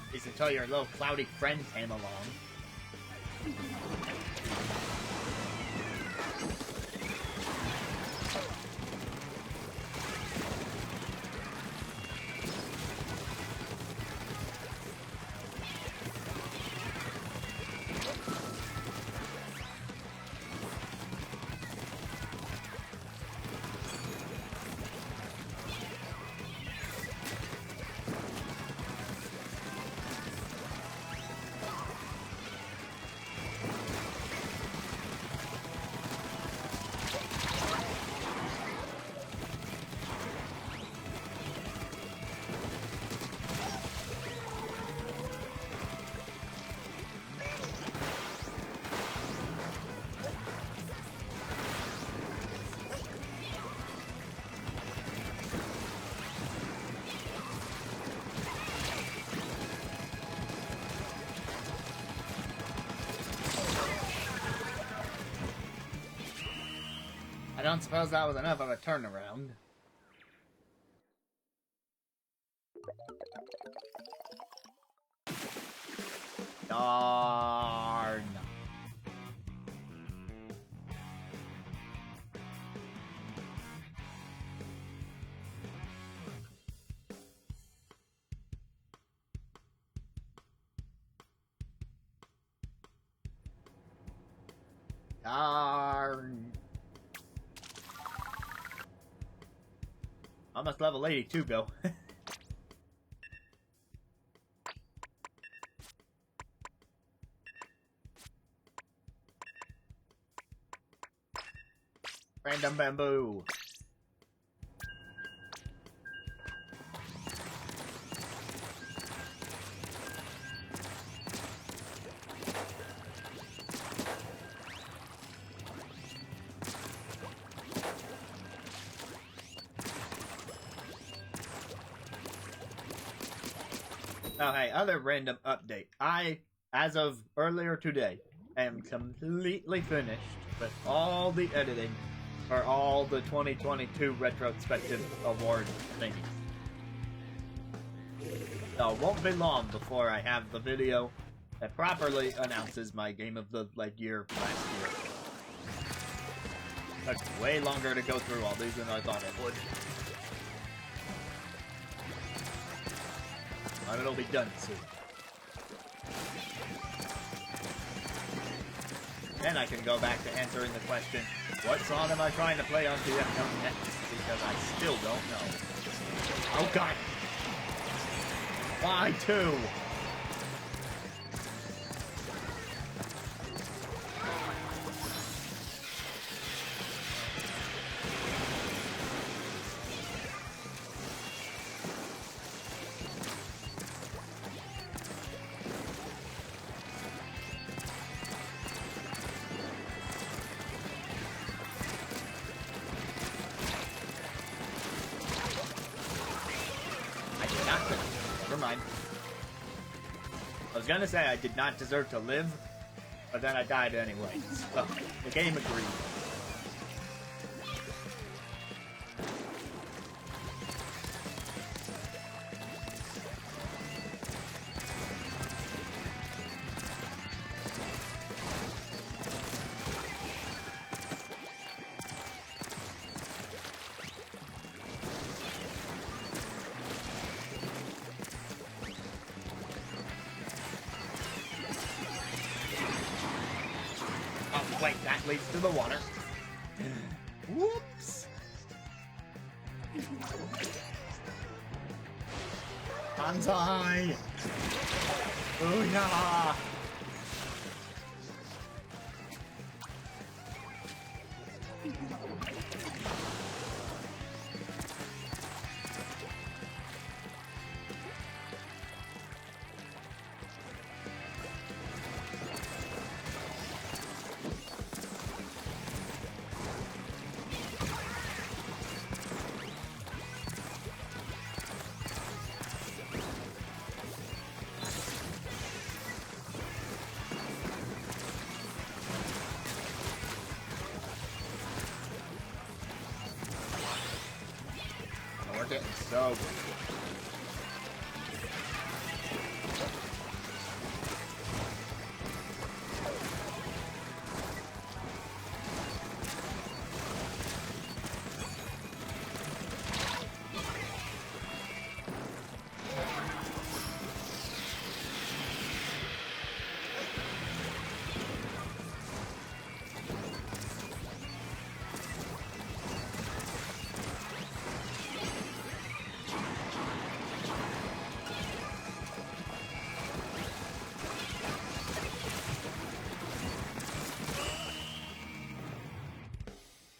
At least until your little cloudy friend came along. I don't suppose that was enough of a turnaround. Darn. Darn. Almost level 82, go. Random bamboo. Oh, hey, other random update. I, as of earlier today, am completely finished with all the editing for all the 2022 retrospective award thingies. So it won't be long before I have the video that properly announces my game of the year last year. Took way longer to go through all these than I thought it would. But it'll be done soon. Then I can go back to answering the question, what song am I trying to play on TFM next? Because I still don't know. Oh god! Why two? Never mind. I was gonna say I did not deserve to live, but then I died anyway. So, the game agreed. Wait, that leads to the water. Whoops! Banzai! Booyah! So good.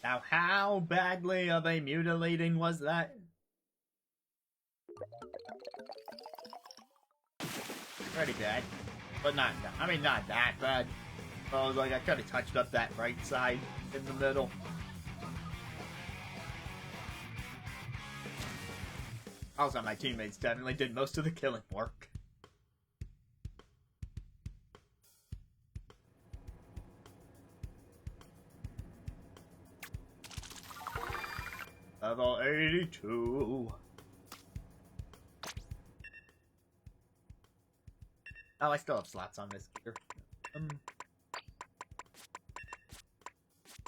Now, how badly of a mutilating was that? Pretty bad. But not that bad. Oh, like, I could have touched up that right side in the middle. Also, my teammates definitely did most of the killing work. Level 82. Oh, I still have slots on this gear.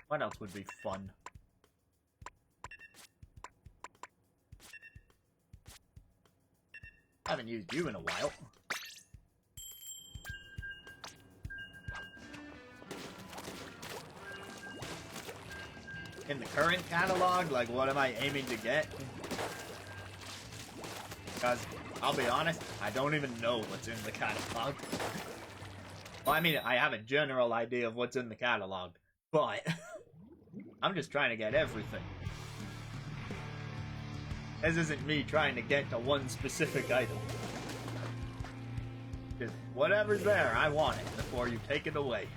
What else would be fun? I haven't used you in a while. In the current catalog, like, what am I aiming to get? Because, I'll be honest, I don't even know what's in the catalog. Well, I mean, I have a general idea of what's in the catalog, but I'm just trying to get everything. This isn't me trying to get to one specific item. Just whatever's there, I want it before you take it away.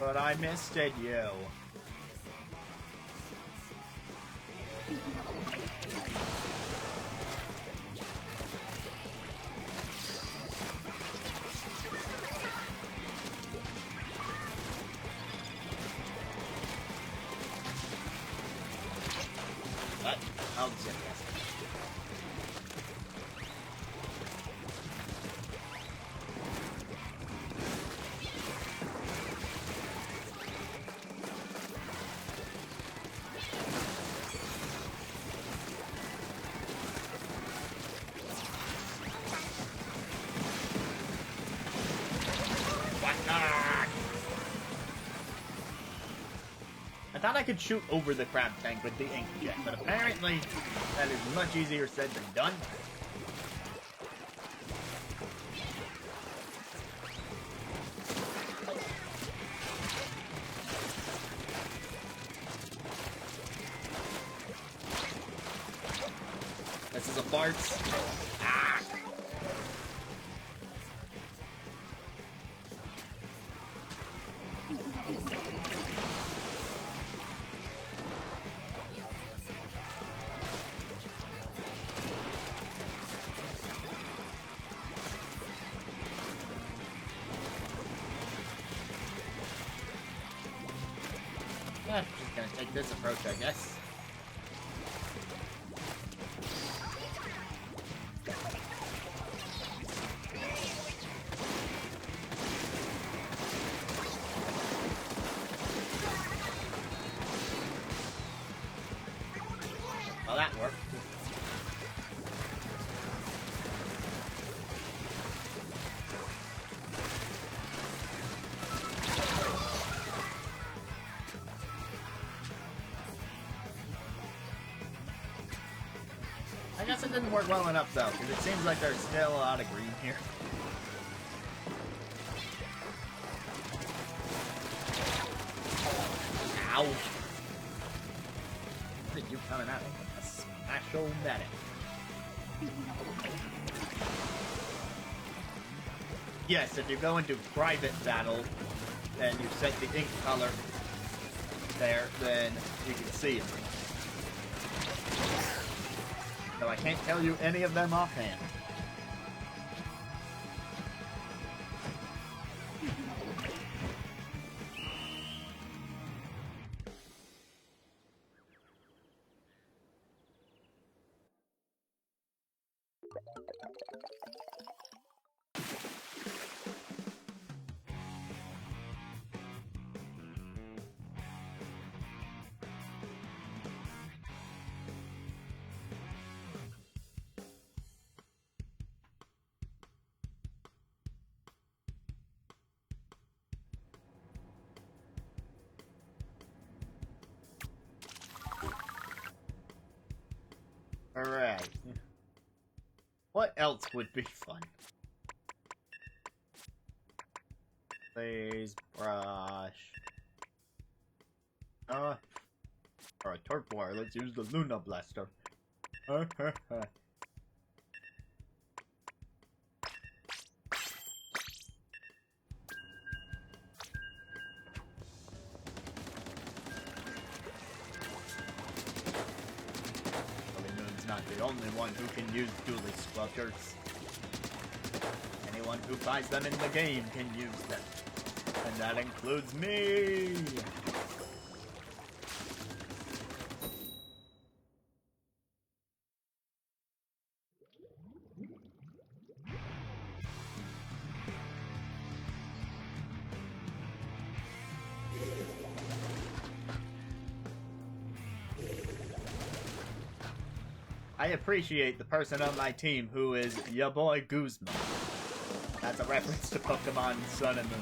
But I misted you. What? I'll just guess. I thought I could shoot over the crab tank with the inkjet, but apparently that is much easier said than done. This is a farce. Ah! Yeah, just gonna take this approach, I guess. Well, that worked. I guess it didn't work well enough, though, because it seems like there's still a lot of green here. Ow! What are you coming at me with? A smash-o-matic. Yes, if you go into private battle, and you set the ink color there, then you can see them. So I can't tell you any of them offhand. Alright. What else would be fun? Please, brush. For a turf war, let's use the Luna Blaster. Not the only one who can use dually squelchers. Anyone who buys them in the game can use them. And that includes me! I appreciate the person on my team who is ya boy Guzma. That's a reference to Pokemon Sun and Moon.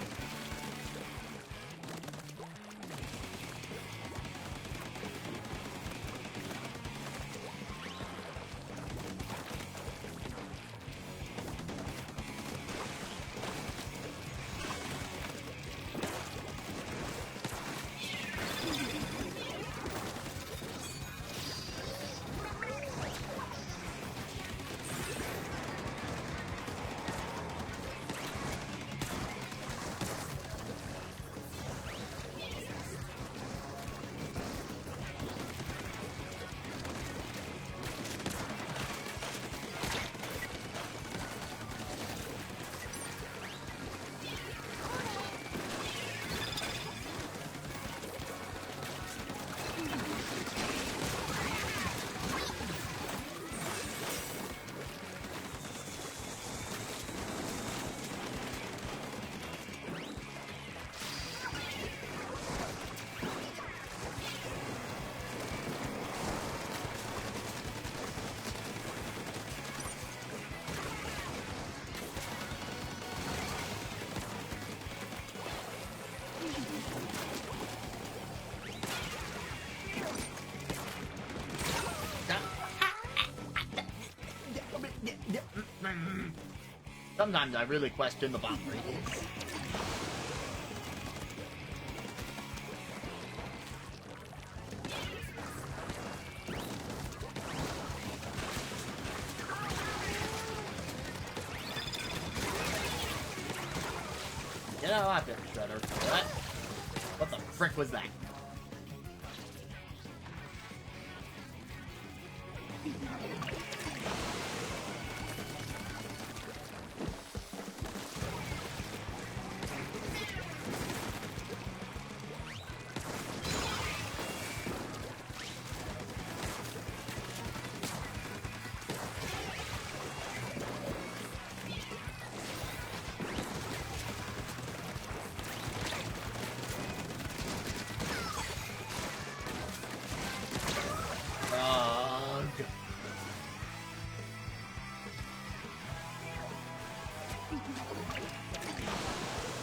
Sometimes I really question the bomb radius. Get out of there, Shredder. What the frick was that?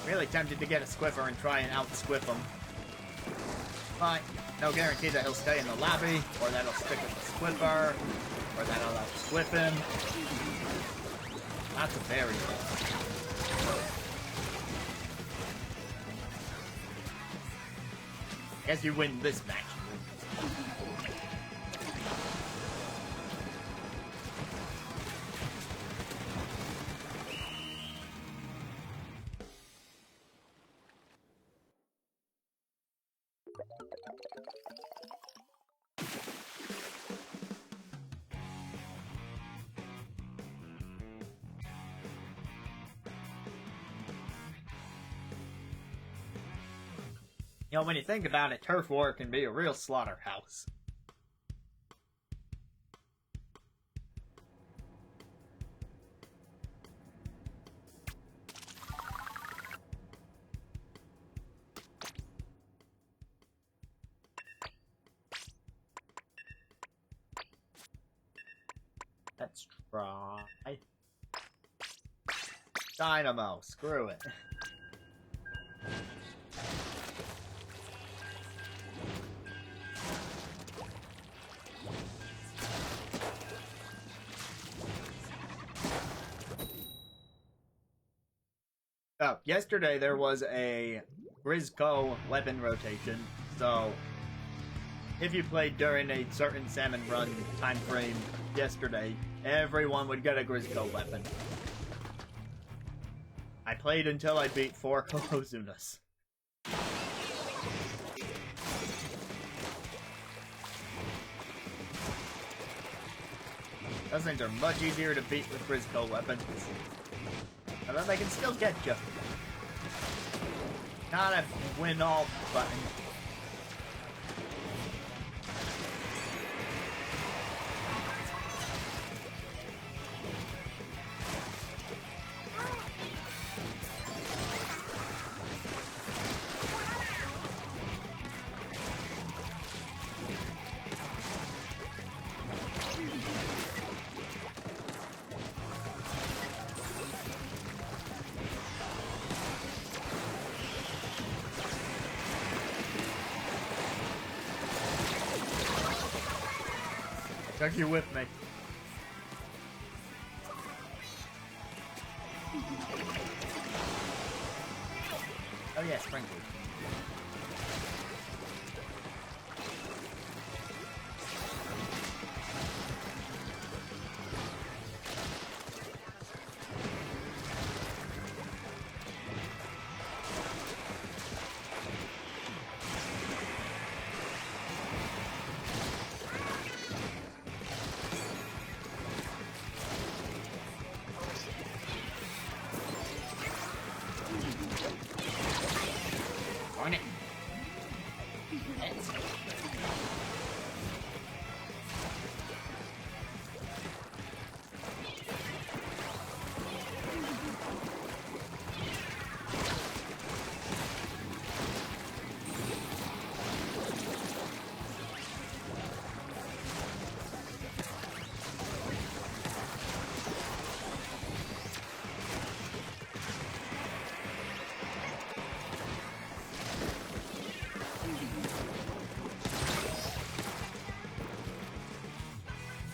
Really tempted to get a Squiffer and try and out-squiff him. But no guarantee that he'll stay in the lobby, or that he'll stick with the Squiffer, or that I'll out-squiff him. That's a very Guess you win this match. You know, when you think about it, turf war can be a real slaughterhouse. Let's try Dynamo. Screw it. Oh, yesterday there was a Grizzco weapon rotation, so if you played during a certain salmon run time frame yesterday, everyone would get a Grizzco weapon. I played until I beat 4 Kokozunas. Those things are much easier to beat with Grizzco weapons. And then they can still get you. Not a win all button. Took you with me. Oh yeah, sprinkles. Darn it.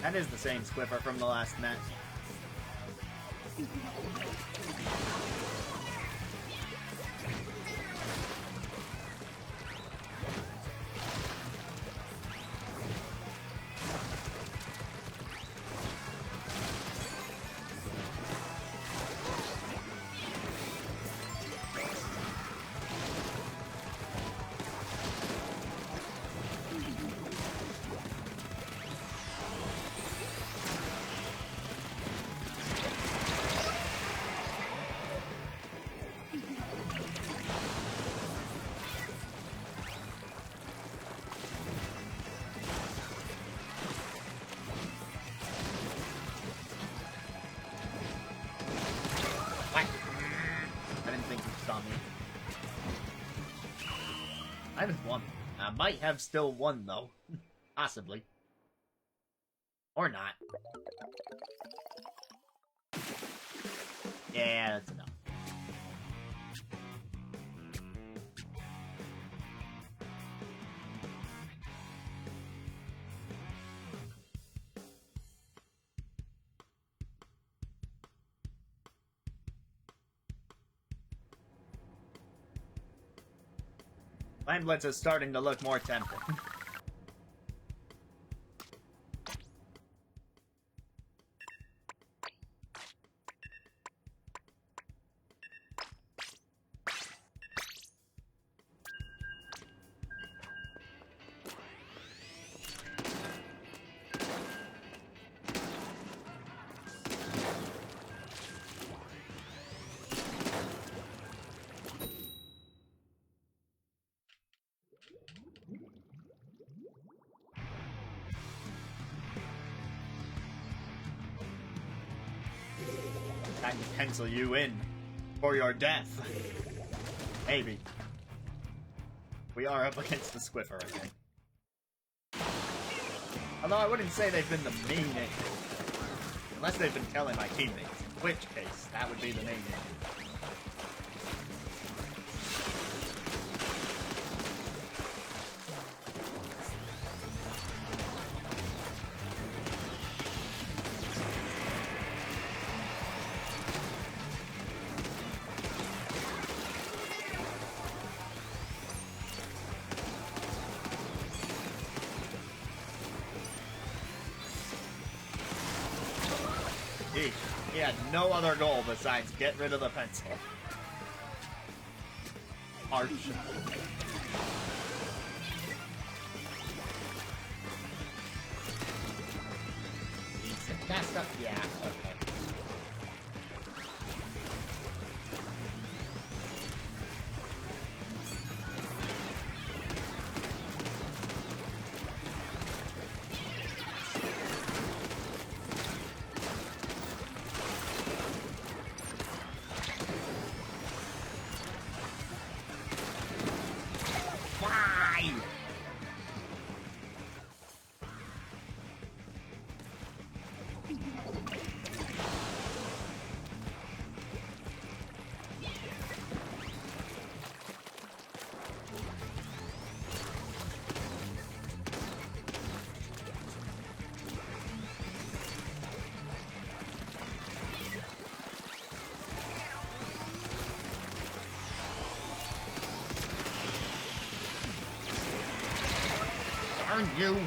That is the same Squipper from the last match. I haven't won. I might have still won, though. Possibly. Or not. Yeah, that's enough. Flame Blitz is starting to look more tempting. time to pencil you in for your death. Maybe. We are up against the Squiffer again. Although I wouldn't say they've been the main issue. Unless they've been killing my teammates. In which case, that would be the main issue. He had no other goal besides get rid of the pencil. Arch. Cast up? Yeah, okay. Darn you!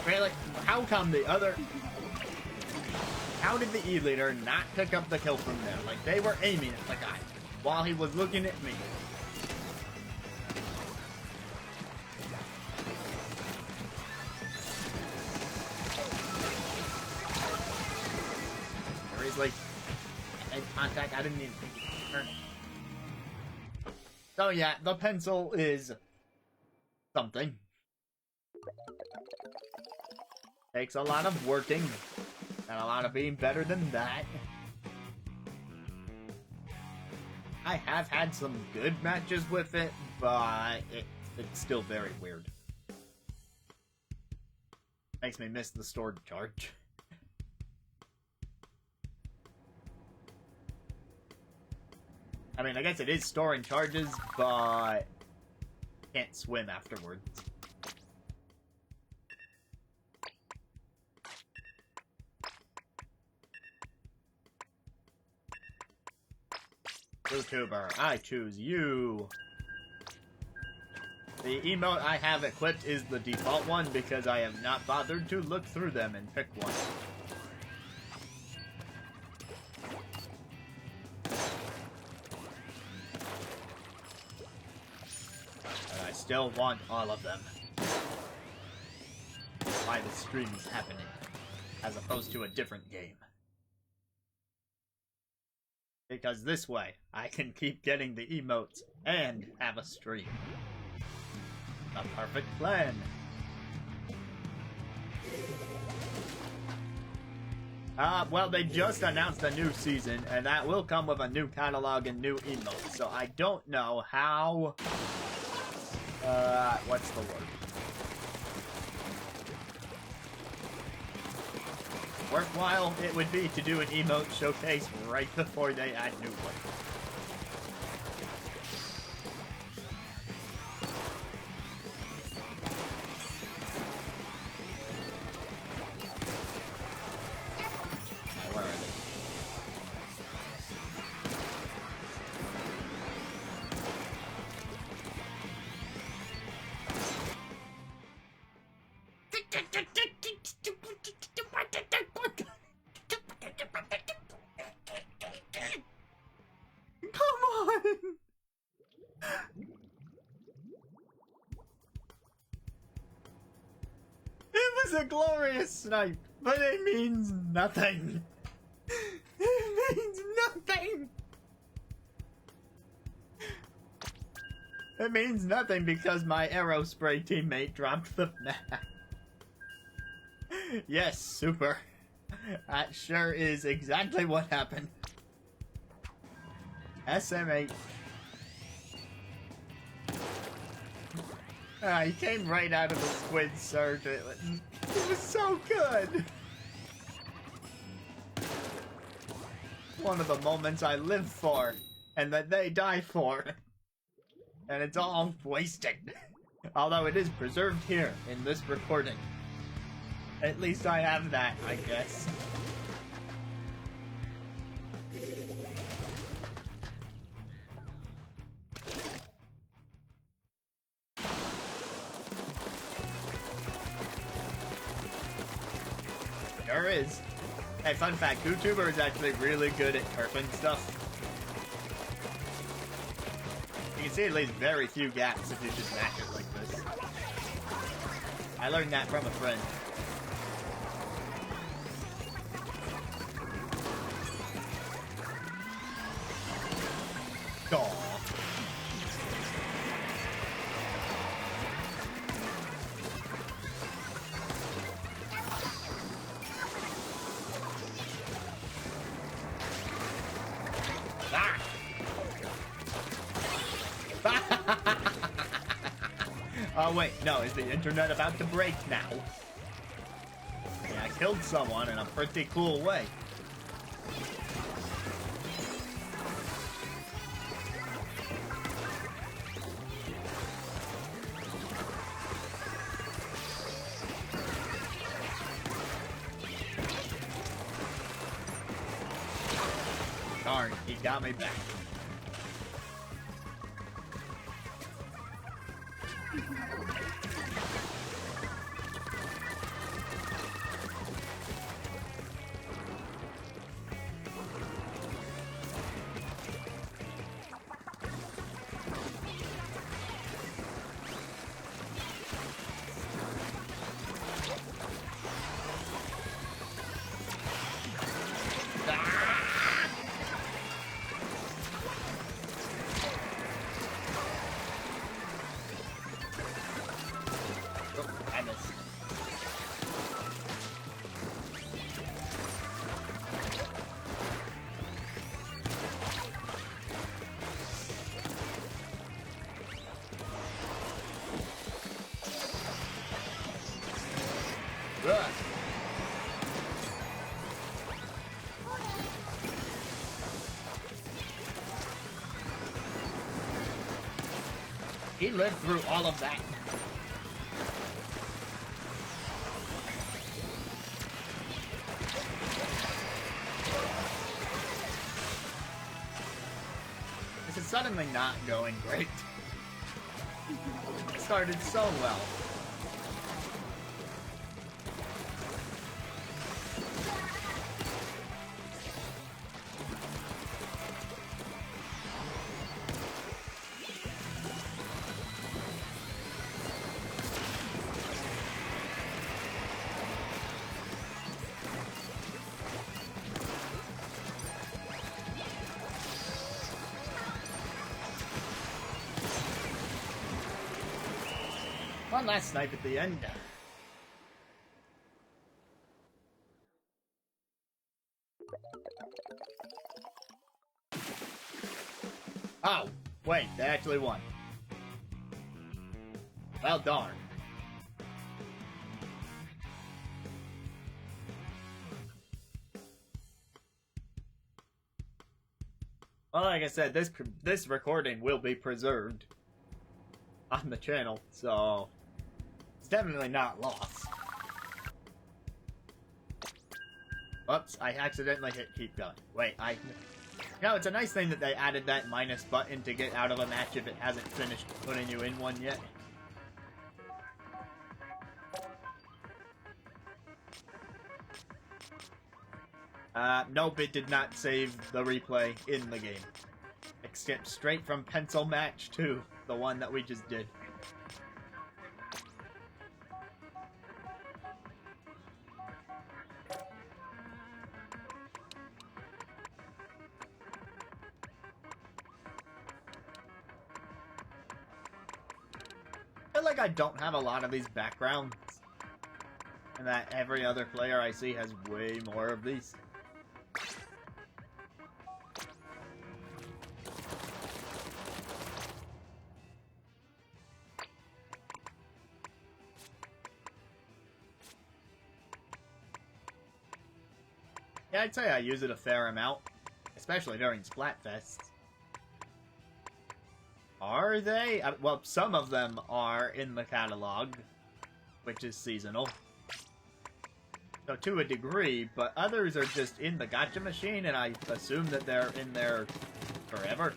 Really? How come the other... How did the E-leader not pick up the kill from there? Like, they were aiming at the guy while he was looking at me. Seriously? Head contact? I didn't even think he could turn it. So yeah, the pencil is... something. Takes a lot of working, and a lot of being better than that. I have had some good matches with it, but it's still very weird. Makes me miss the stored charge. I mean, I guess it is storing charges, but can't swim afterwards. YouTuber, I choose you. The emote I have equipped is the default one because I have not bothered to look through them and pick one. But I still want all of them. Why the stream is happening, as opposed to a different game. Because this way, I can keep getting the emotes and have a stream. A perfect plan. Well, they just announced a new season, and that will come with a new catalog and new emotes, so I don't know how... what's the word? Worthwhile it would be to do an emote showcase right before they add new ones. It was a glorious snipe, but it means nothing. It means nothing. It means nothing because my Aerospray teammate dropped the map. Yes, super. That sure is exactly what happened. SM8. He came right out of the squid surge. It was so good. One of the moments I live for, and that they die for. And it's all wasted. Although it is preserved here in this recording. At least I have that, I guess. Sure is. Hey, fun fact, YouTuber is actually really good at turfing stuff. You can see it leaves very few gaps if you just match it like this. I learned that from a friend. Aww. Oh wait, no, is the internet about to break now? Yeah, I killed someone in a pretty cool way. Darn, he got me back. He lived through all of that. This is suddenly not going great. It started so well. One last snipe at the end. Oh, wait, they actually won. Well, darn. Well, like I said, this recording will be preserved on the channel, so it's definitely not lost. Whoops, I accidentally hit keep going. Wait, No, it's a nice thing that they added that minus button to get out of a match if it hasn't finished putting you in one yet. Nope, it did not save the replay in the game. It quick skip straight from Pencil Match to the one that we just did. I feel like I don't have a lot of these backgrounds, and that every other player I see has way more of these. Yeah, I'd say I use it a fair amount, especially during Splatfests. Are they? Well, some of them are in the catalog, which is seasonal. So to a degree, but others are just in the gacha machine, and I assume that they're in there forever.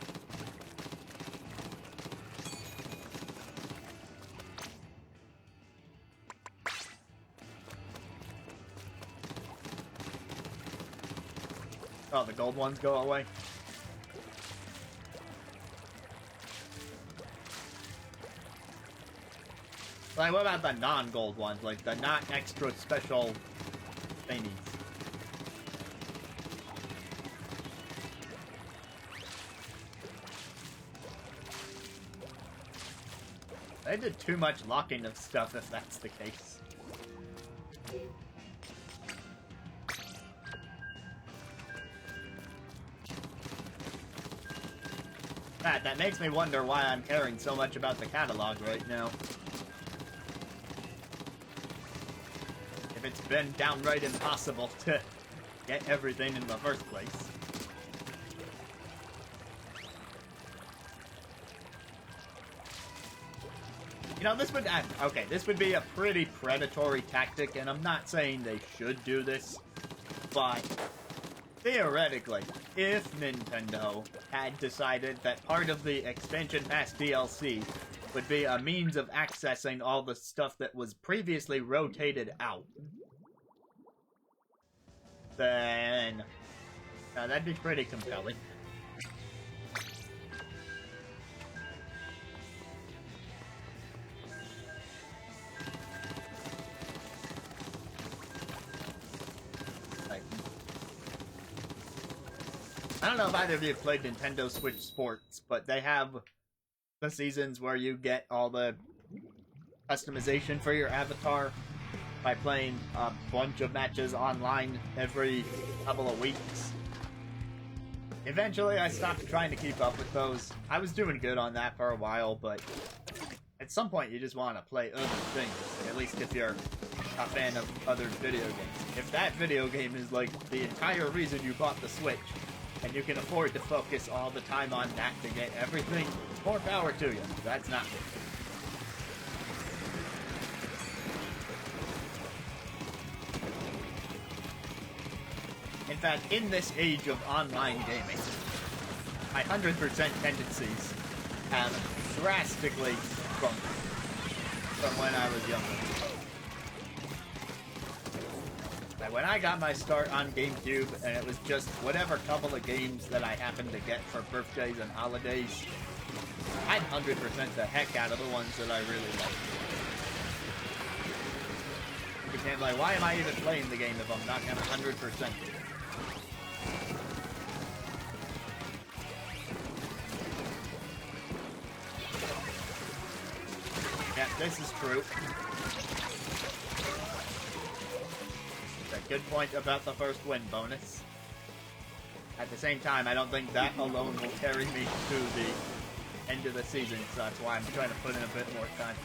Oh, the gold ones go away? Like, what about the non-gold ones? Like, the not extra special thingies? They did too much locking of stuff if that's the case. That makes me wonder why I'm caring so much about the catalog right now. If it's been downright impossible to get everything in the first place. You know, this would... okay, this would be a pretty predatory tactic, and I'm not saying they should do this, but theoretically, if Nintendo had decided that part of the expansion pass DLC would be a means of accessing all the stuff that was previously rotated out, then that'd be pretty compelling. I don't know if either of you have played Nintendo Switch Sports, but they have the seasons where you get all the customization for your avatar by playing a bunch of matches online every couple of weeks. Eventually, I stopped trying to keep up with those. I was doing good on that for a while, but at some point you just want to play other things, at least if you're a fan of other video games. If that video game is like the entire reason you bought the Switch, and you can afford to focus all the time on that to get everything, more power to you. That's not me. In fact, in this age of online gaming, my 100% tendencies have drastically shrunk from when I was younger. Like when I got my start on GameCube, and it was just whatever couple of games that I happened to get for birthdays and holidays, I'd 100% the heck out of the ones that I really liked. You became like, why am I even playing the game if I'm not gonna 100%? Yeah, this is true. Good point about the first win bonus. At the same time, I don't think that alone will carry me to the end of the season, so that's why I'm trying to put in a bit more time.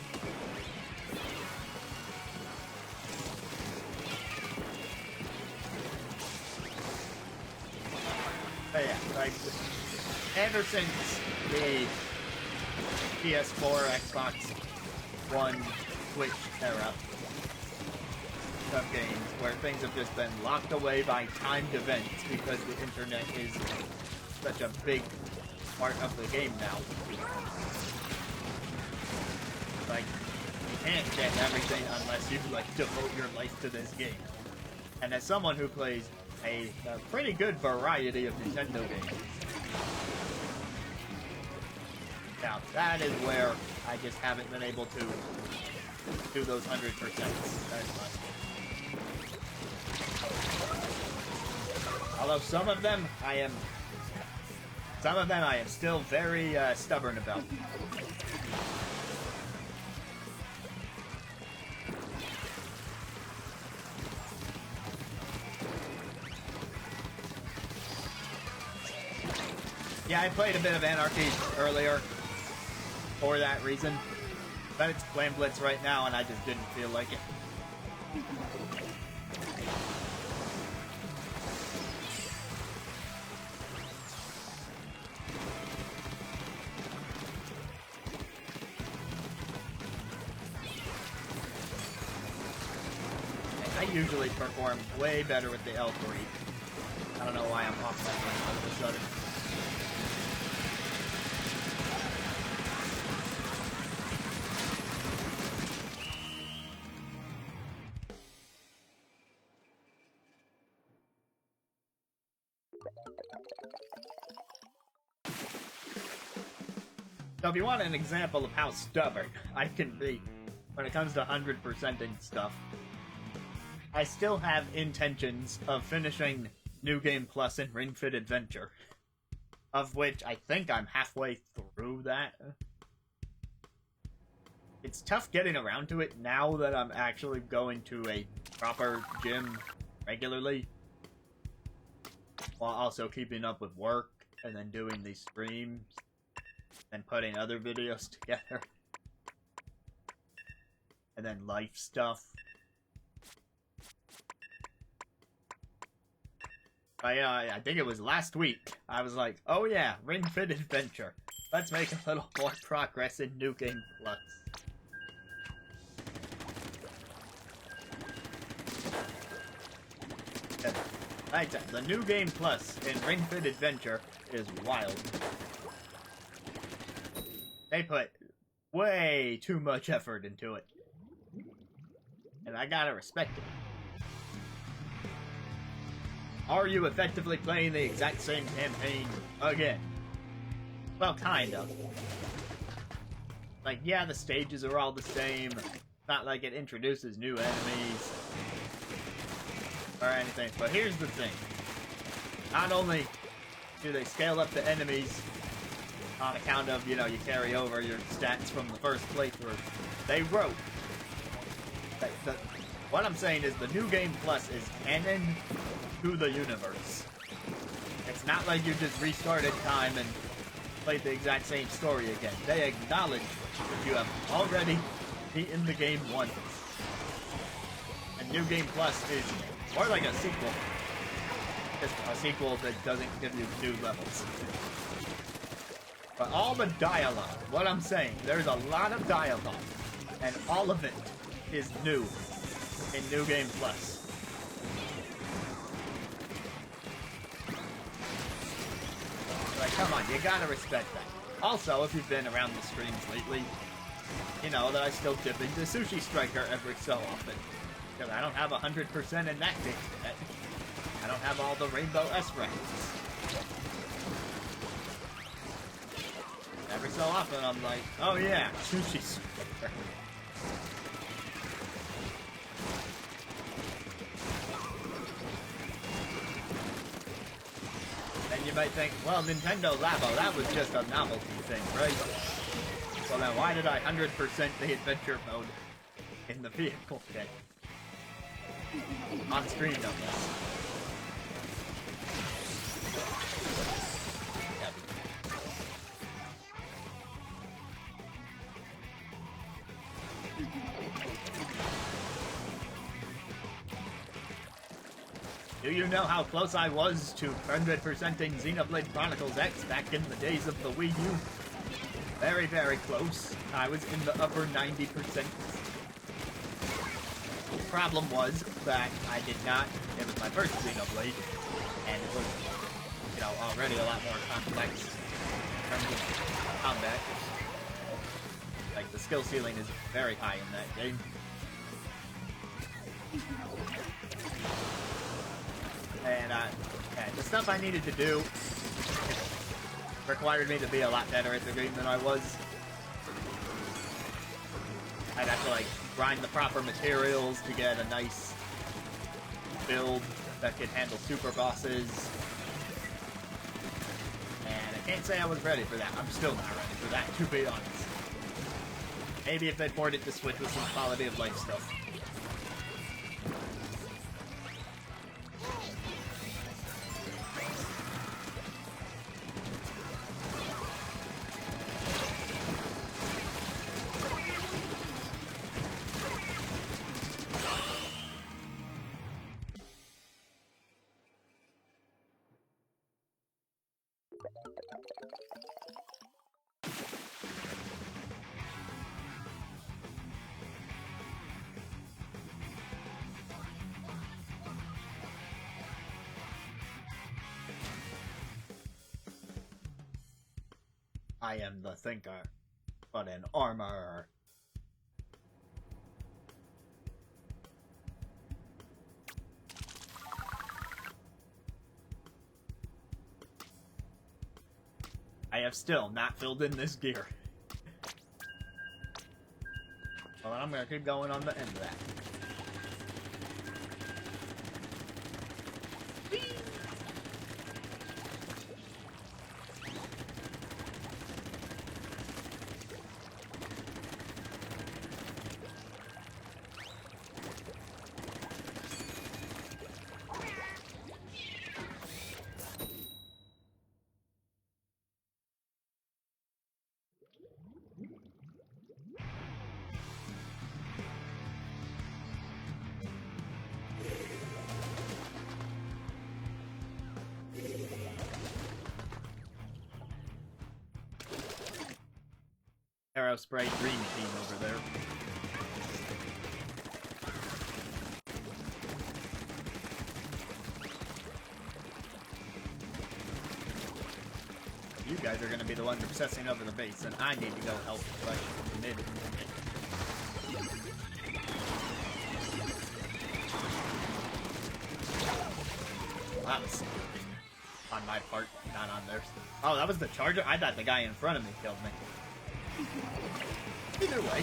But yeah, like, ever since the PS4, Xbox One, Switch era of games where things have just been locked away by timed events because the internet is such a big part of the game now. Like, you can't get everything unless you, like, devote your life to this game. And as someone who plays a pretty good variety of Nintendo games, Now, that is where I just haven't been able to do those 100% very much. Although some of them I am still very stubborn about. Yeah, I played a bit of Anarchy earlier for that reason, but it's Flame Blitz right now and I just didn't feel like it. I usually perform way better with the L3. I don't know why I'm off that one all of a sudden. So if you want an example of how stubborn I can be when it comes to 100%ing stuff, I still have intentions of finishing New Game Plus and Ring Fit Adventure, of which I think I'm halfway through that. It's tough getting around to it now that I'm actually going to a proper gym regularly, while also keeping up with work and then doing these streams and putting other videos together and then life stuff. I think it was last week, I was like, oh yeah, Ring Fit Adventure. Let's make a little more progress in New Game Plus. Like that, the New Game Plus in Ring Fit Adventure is wild. They put way too much effort into it. And I gotta respect it. Are you effectively playing the exact same campaign again? Well, kind of. Like, yeah, the stages are all the same. Not like it introduces new enemies or anything. But here's the thing. Not only do they scale up the enemies on account of, you know, you carry over your stats from the first playthrough, they wrote. What I'm saying is the New Game Plus is canon to the universe. It's not like you just restarted time and played the exact same story again. They acknowledge that you have already beaten the game once. And New Game Plus is more like a sequel. Just a sequel that doesn't give you new levels. But all the dialogue, what I'm saying, there's a lot of dialogue, and all of it is new in New Game Plus. Like, come on, you gotta respect that. Also, if you've been around the streams lately, you know that I still dip into Sushi Striker every so often. Because I don't have 100% in that game yet. I don't have all the Rainbow S ranks. Every so often I'm like, oh yeah, Sushi Striker. And you might think, well, Nintendo Labo, that was just a novelty thing, right? So then why did I 100% the adventure mode in the vehicle kit? On stream, no less. Do you know how close I was to 100%ing Xenoblade Chronicles X back in the days of the Wii U? Very, very close. I was in the upper 90%. The problem was that I did not, it was my first Xenoblade, and it was, you know, already a lot more complex in terms of combat. Like, the skill ceiling is very high in that game. And, yeah, the stuff I needed to do, required me to be a lot better at the game than I was. I'd have to, like, grind the proper materials to get a nice build that could handle super bosses. And I can't say I was ready for that. I'm still not ready for that, to be honest. Maybe if they poured it to Switch with some quality of life stuff. I am the thinker, but in armor. I have still not filled in this gear. Well, I'm gonna keep going on the end of that. Arrow Spray Dream Team over there. You guys are gonna be the ones obsessing over the base, and I need to go help like mid. That was on my part, not on theirs. Oh, that was the charger? I thought the guy in front of me killed me. Either way.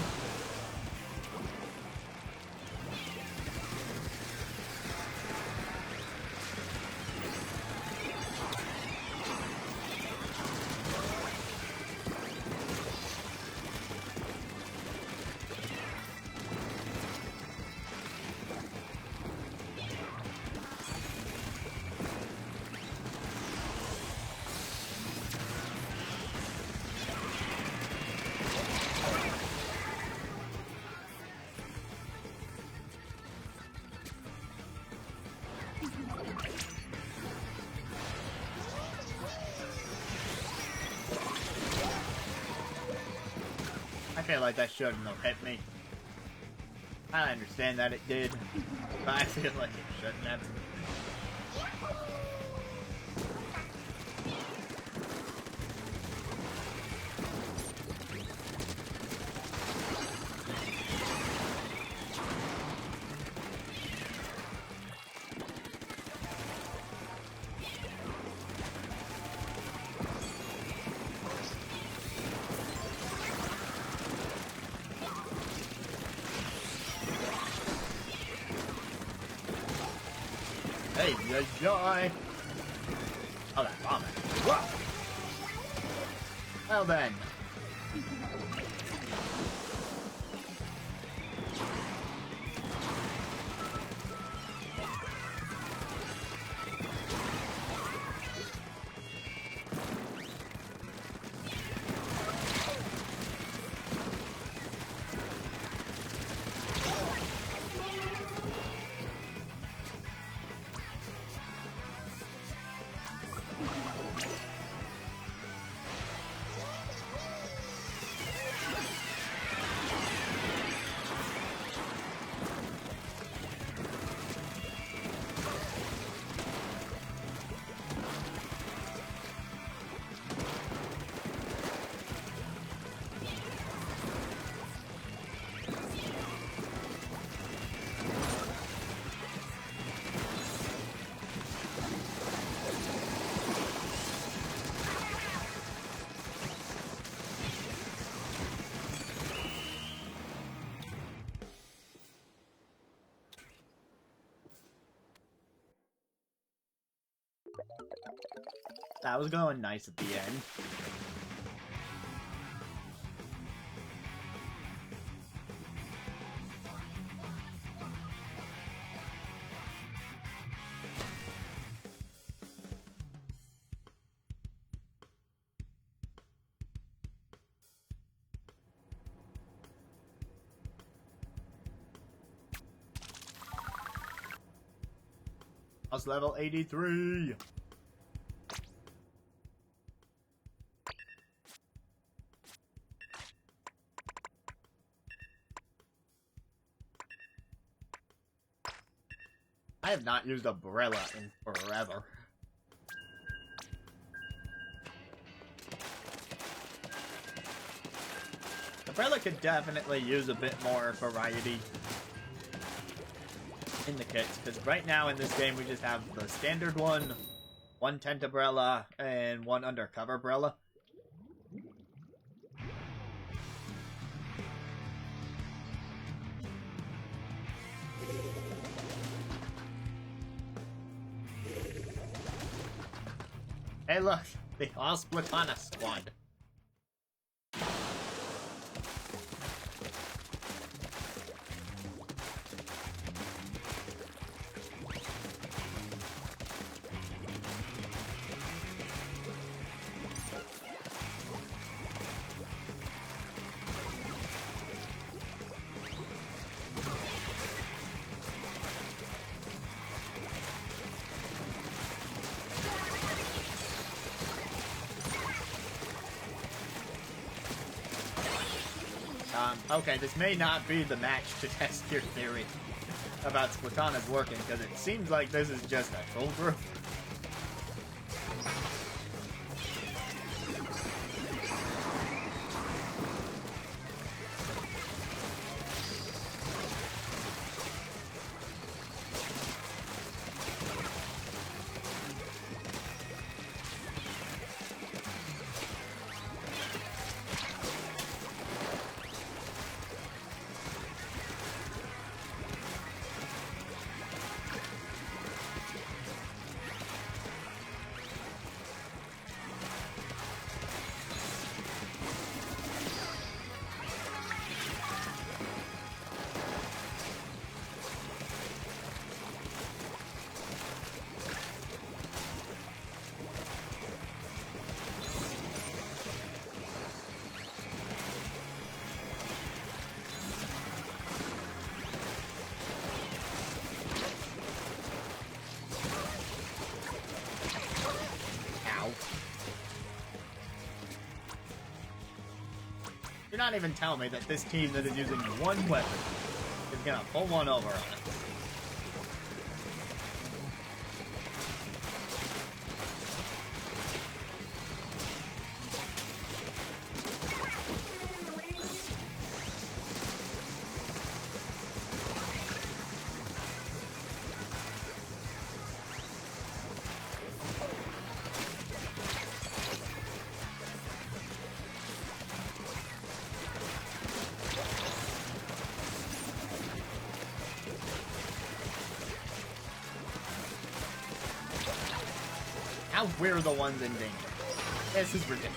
I feel like that shouldn't have hit me. I understand that it did, but I feel like it shouldn't have. Hey, you joy! Oh, that vomit. Whoa! Well then. That was going nice at the end. I was level 83. I have not used Umbrella in forever. Umbrella could definitely use a bit more variety in the kits, because right now in this game we just have the standard one tent umbrella, and one undercover umbrella. Hey look, the all Splatoon squad. Okay, this may not be the match to test your theory about Splatoon working, because it seems like this is just a troll group. You're not even telling me that this team that is using one weapon is gonna pull one over on us. Now we're the ones in danger. This is ridiculous.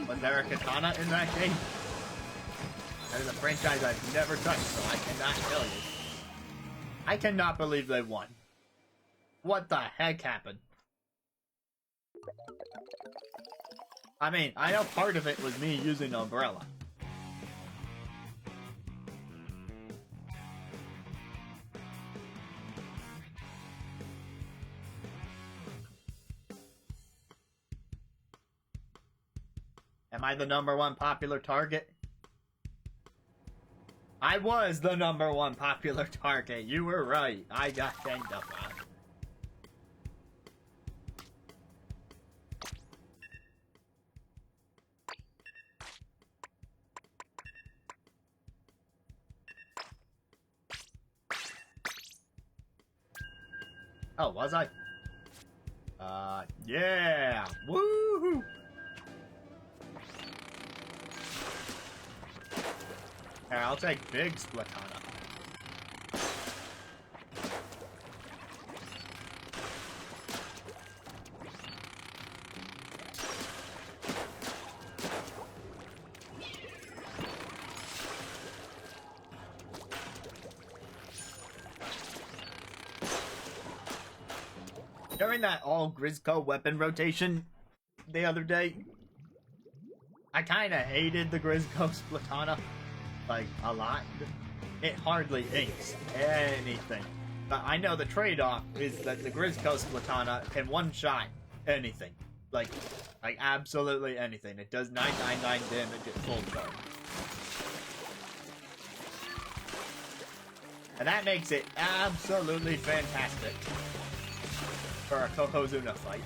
Was there a katana in that game? That is a franchise I've never touched, so I cannot tell you. I cannot believe they won. What the heck happened? I mean, I know part of it was me using Umbrella. Am I the #1 popular target? I was the #1 popular target. You were right. I got ganged up on. Oh, was I? Yeah! Woohoo! Here, I'll take big Splatana. During that all Grizzco weapon rotation the other day, I kinda hated the Grizzco Splatana, like, a lot. It hardly inks anything. But I know the trade-off is that the Grizzco Splatana can one-shot anything. Like absolutely anything. It does 999 damage at full charge. And that makes it absolutely fantastic for a Kokozuna fight.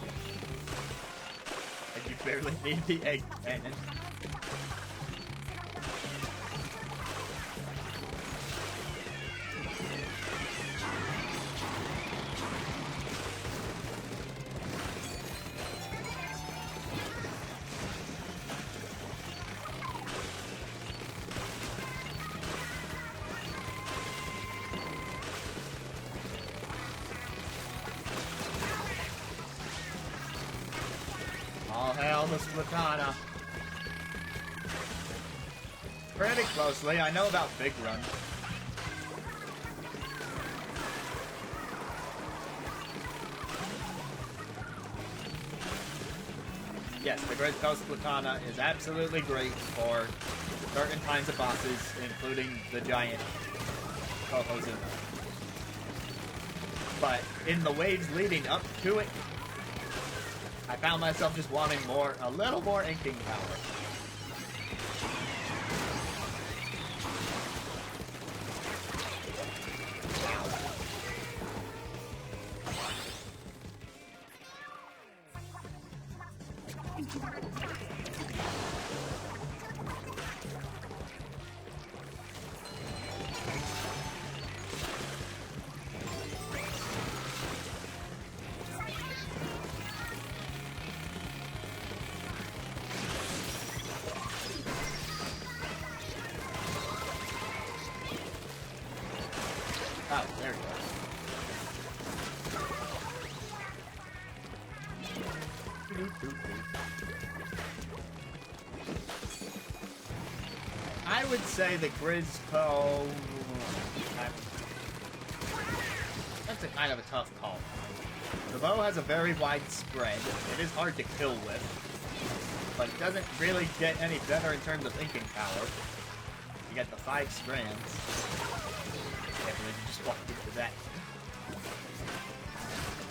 And you barely need the egg cannon. All hail the Splatana. Pretty closely, I know about Big Run. Yes, the Grizzco Splatana is absolutely great for certain kinds of bosses, including the giant Kokozuna. But in the waves leading up to it, I found myself just wanting a little more inking power. Oh, there we go. I would say the Grizzco... That's a kind of a tough call. The bow has a very wide spread. It is hard to kill with, but it doesn't really get any better in terms of inking power. You get the 5 strands. Can't believe you just walked into that.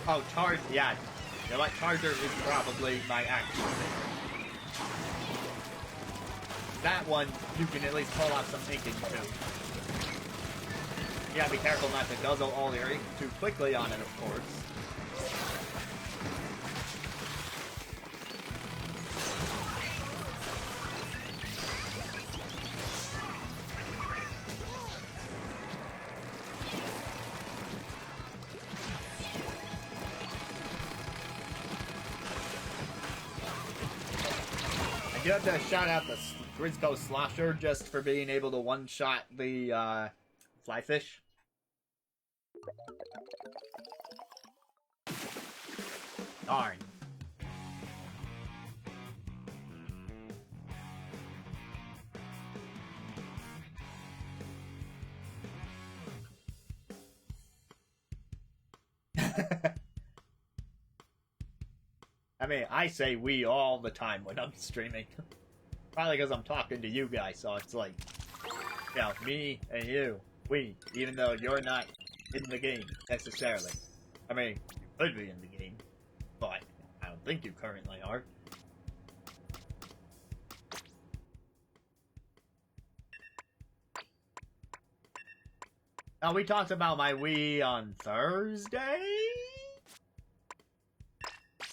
Oh, Charge, yeah. You know what? Charger is probably my actual favorite. That one, you can at least pull off some inking too. You gotta be careful not to guzzle all your ink too quickly on it, of course. I do have to shout out the Grizzco Slosher just for being able to one-shot the flyfish. Darn. I mean, I say we all the time when I'm streaming. Probably because I'm talking to you guys, so it's like, you know, me and you, we, even though you're not in the game, necessarily. I mean, you could be in the game, but I don't think you currently are. Now, we talked about my Wii on Thursday?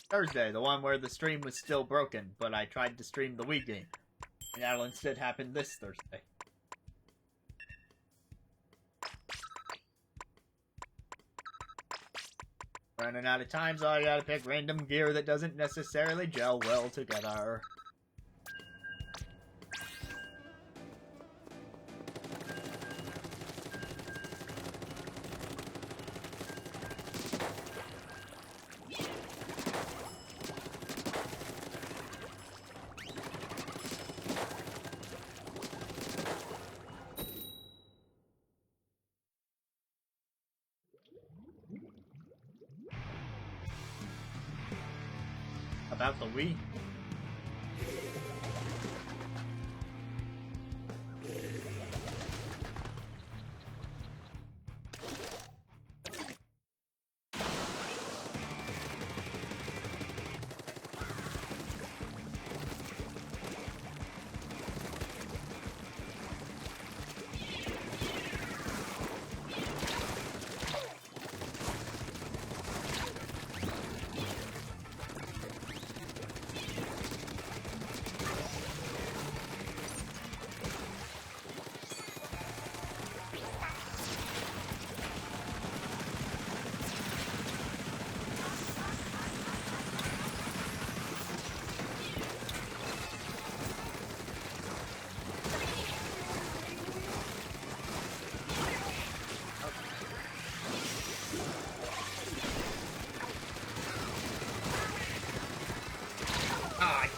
Thursday, the one where the stream was still broken, but I tried to stream the Wii game. And that'll instead happen this Thursday. Running out of time, so I gotta pick random gear that doesn't necessarily gel well together. About the Wii.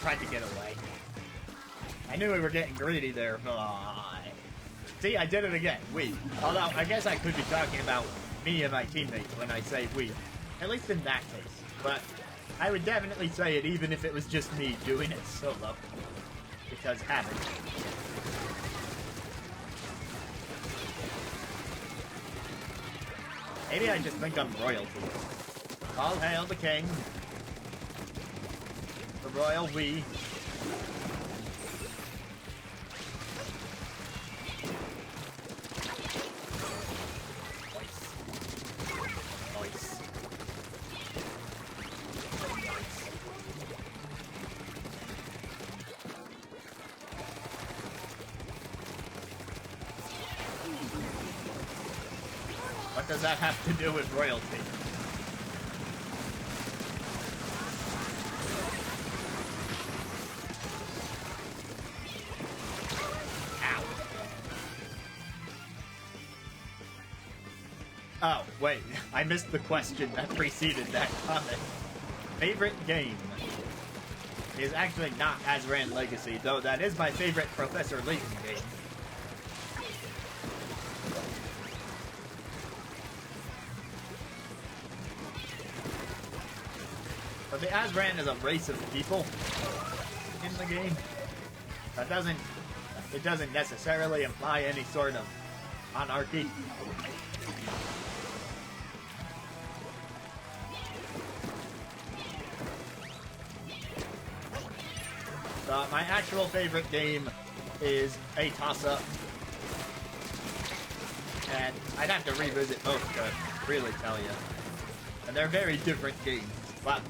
Tried to get away. I knew we were getting greedy there. See, I did it again. We. Although, I guess I could be talking about me and my teammates when I say we. At least in that case. But I would definitely say it even if it was just me doing it solo. Because habit. Maybe I just think I'm royalty. All hail the king. The royal we. Nice. What does that have to do with royalty? Oh, wait, I missed the question that preceded that comment. Favorite game is actually not Azran Legacy, though that is my favorite Professor Layton game. But the Azran is a race of people in the game. That doesn't necessarily imply any sort of anarchy. My actual favorite game is a toss-up. And I'd have to revisit both to really tell you. And they're very different games. Well,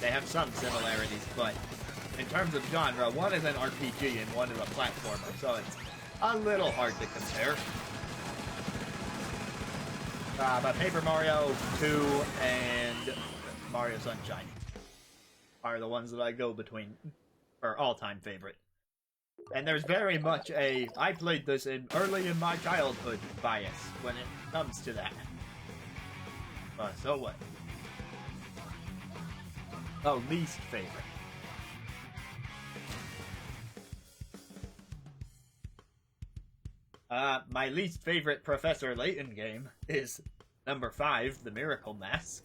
they have some similarities, but in terms of genre, one is an RPG and one is a platformer, so it's a little hard to compare. But Paper Mario 2 and Mario Sunshine are the ones that I go between. Or all-time favorite. And there's very much a I played this early in my childhood bias when it comes to that. So what? Oh, least favorite. My least favorite Professor Layton game is number 5, The Miracle Mask.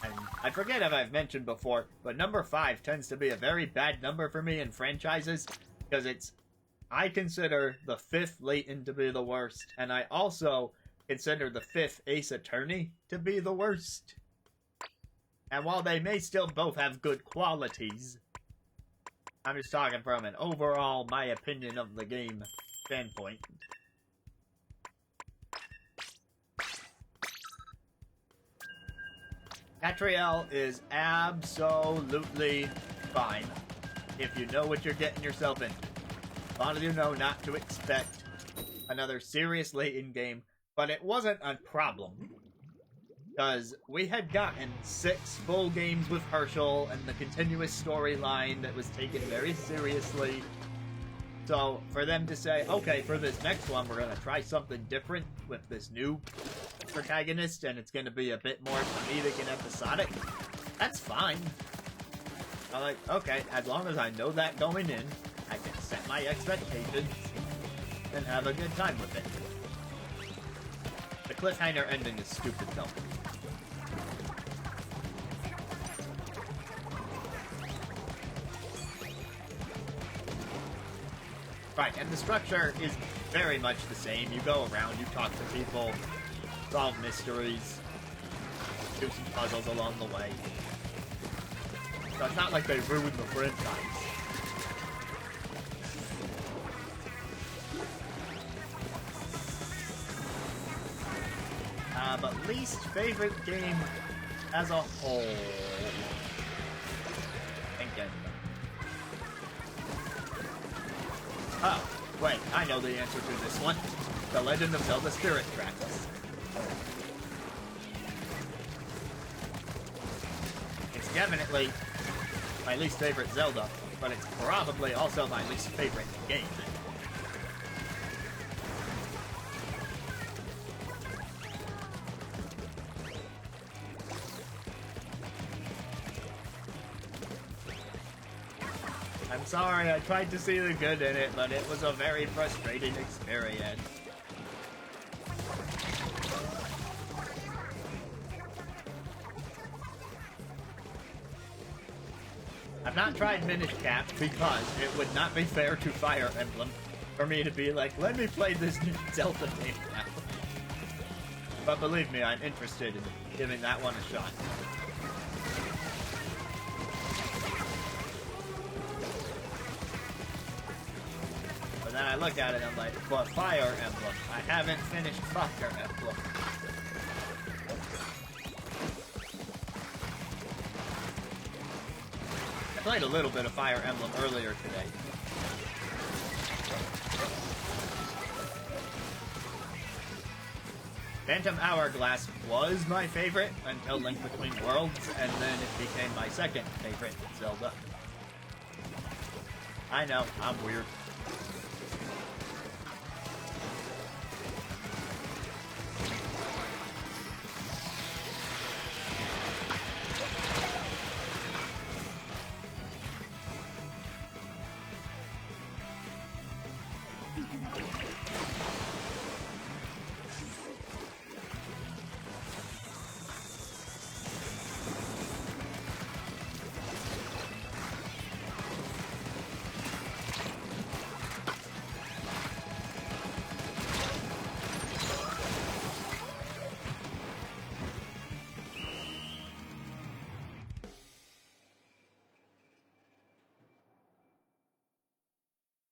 And I forget if I've mentioned before, but number 5 tends to be a very bad number for me in franchises, because I consider the 5th Layton to be the worst, and I also consider the 5th Ace Attorney to be the worst. And while they may still both have good qualities, I'm just talking from an overall, my opinion of the game standpoint. Catriel is absolutely fine if you know what you're getting yourself into. A lot of you know not to expect another serious Layton game, but it wasn't a problem. Because we had gotten 6 full games with Herschel and the continuous storyline that was taken very seriously. So, for them to say, okay, for this next one, we're going to try something different with this new protagonist, and it's going to be a bit more comedic and episodic, that's fine. I'm like, okay, as long as I know that going in, I can set my expectations and have a good time with it. The cliffhanger ending is stupid, though. Right, and the structure is very much the same. You go around, you talk to people, solve mysteries, do some puzzles along the way. So it's not like they ruined the franchise. But least favorite game as a whole. Thinking. Oh, wait, I know the answer to this one. The Legend of Zelda Spirit Tracks. It's definitely my least favorite Zelda, but it's probably also my least favorite game. I'm sorry, I tried to see the good in it, but it was a very frustrating experience. I've not tried Minish Cap because it would not be fair to Fire Emblem for me to be like, let me play this new Zelda game now. But believe me, I'm interested in giving that one a shot. But then I look at it and I'm like, but Fire Emblem. I haven't finished Fire Emblem. I played a little bit of Fire Emblem earlier today. Phantom Hourglass was my favorite until Link Between Worlds, and then it became my second favorite Zelda. I know, I'm weird.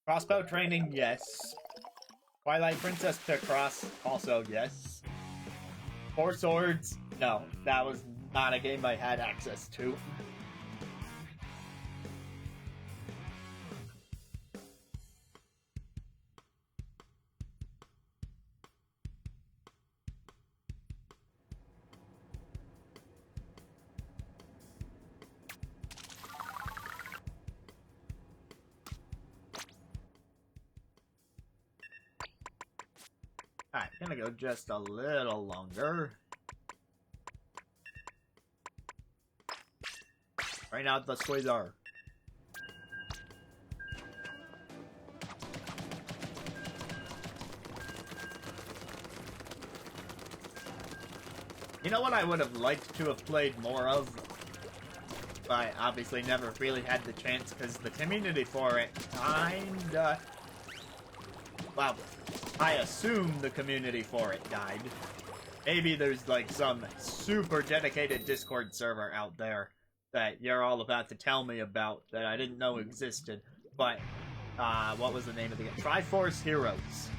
Crossbow training, yes. Twilight Princess Picross, also yes. Four Swords, no. That was not a game I had access to. Alright, gonna go just a little longer. Right now, the Squeezer. You know what I would have liked to have played more of? But I obviously never really had the chance because the community for it kinda... Well, I assume the community for it died. Maybe there's like some super dedicated Discord server out there that you're all about to tell me about that I didn't know existed. But, what was the name of the game? Triforce Heroes.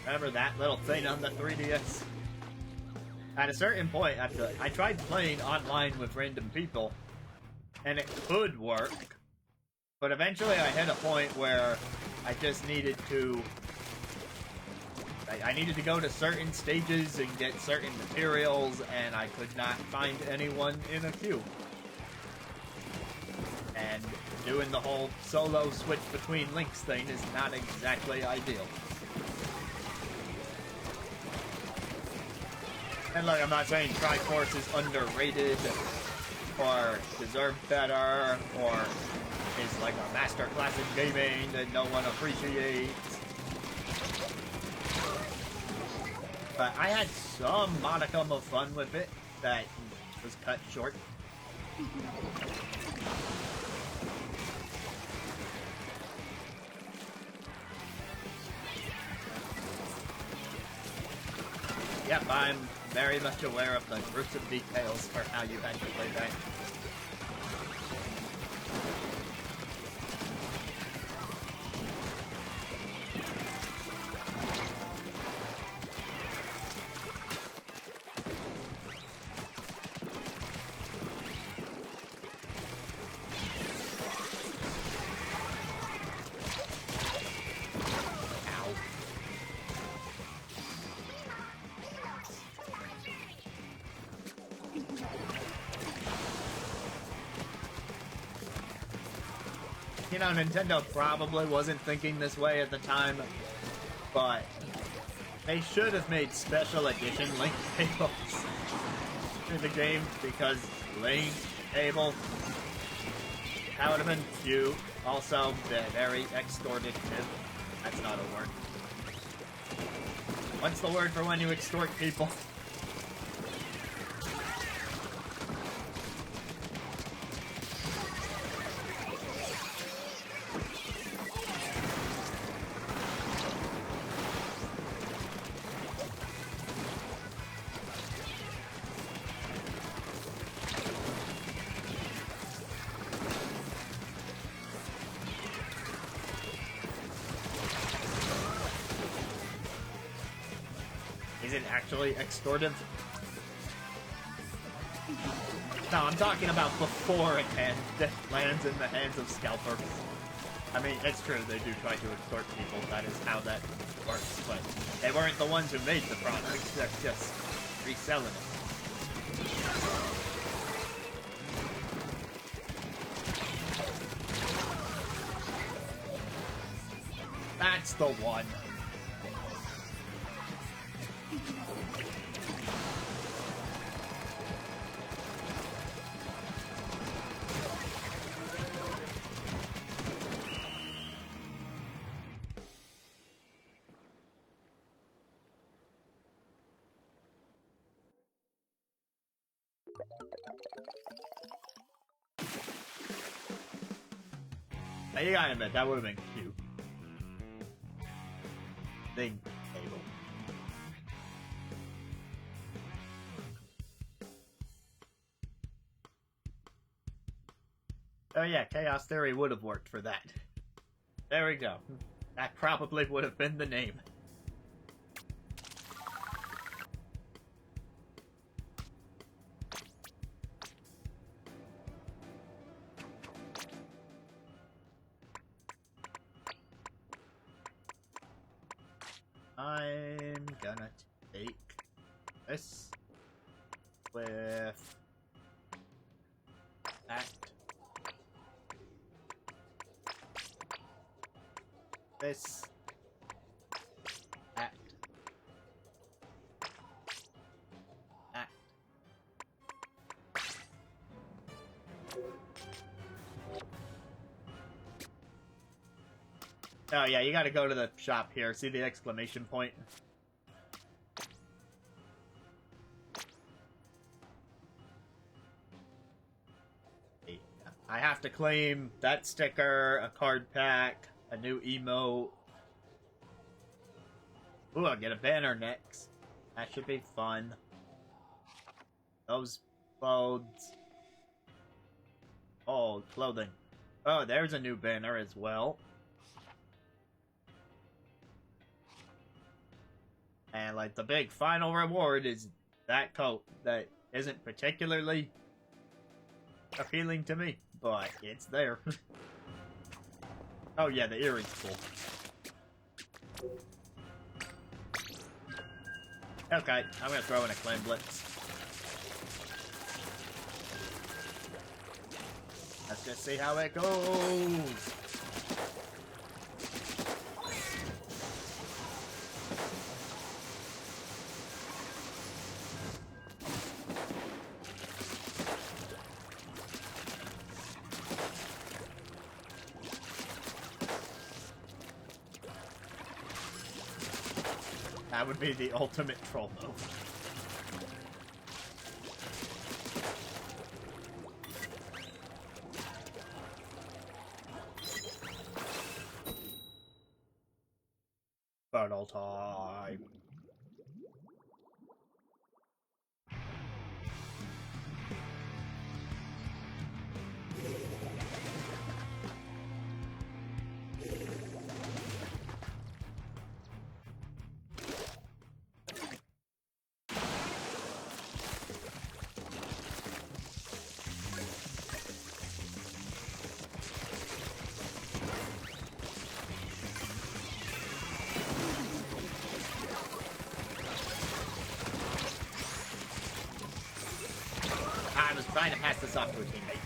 Remember that little thing on the 3DS? At a certain point, I tried playing online with random people, and it could work. But eventually I hit a point where I just needed to I needed to go to certain stages and get certain materials, and I could not find anyone in a queue. And doing the whole solo switch between links thing is not exactly ideal. And look, I'm not saying Triforce is underrated, or deserved better, or is like a masterclass in gaming that no one appreciates. But I had some modicum of fun with it that was cut short. Yep, I'm very much aware of the gruesome details for how you had to play that. You know, Nintendo probably wasn't thinking this way at the time, but they should have made special edition Link tables in the game, because Link table, that would have been cute. Also, very extortative. That's not a word. What's the word for when you extort people? Is it actually extortive? No, I'm talking about before it lands in the hands of scalpers. I mean, it's true, they do try to extort people, that is how that works, but they weren't the ones who made the product, they're just reselling it. That's the one. Now you gotta admit, that would have been cute. Thing table. Oh yeah, Chaos Theory would have worked for that. There we go. That probably would have been the name. I'm gonna take this with that. This. That. That. Oh yeah, you gotta go to the shop here. See the exclamation point? I have to claim that sticker, a card pack, a new emote. Ooh, I'll get a banner next. That should be fun. Those clothes. Oh, clothing. Oh, there's a new banner as well. And, like, the big final reward is that coat that isn't particularly appealing to me, but it's there. Oh yeah, the earring's cool. Okay, I'm gonna throw in a Clan Blitz. Let's just see how it goes. That would be the ultimate troll move. Battle time. I was trying to pass this off to a teammate.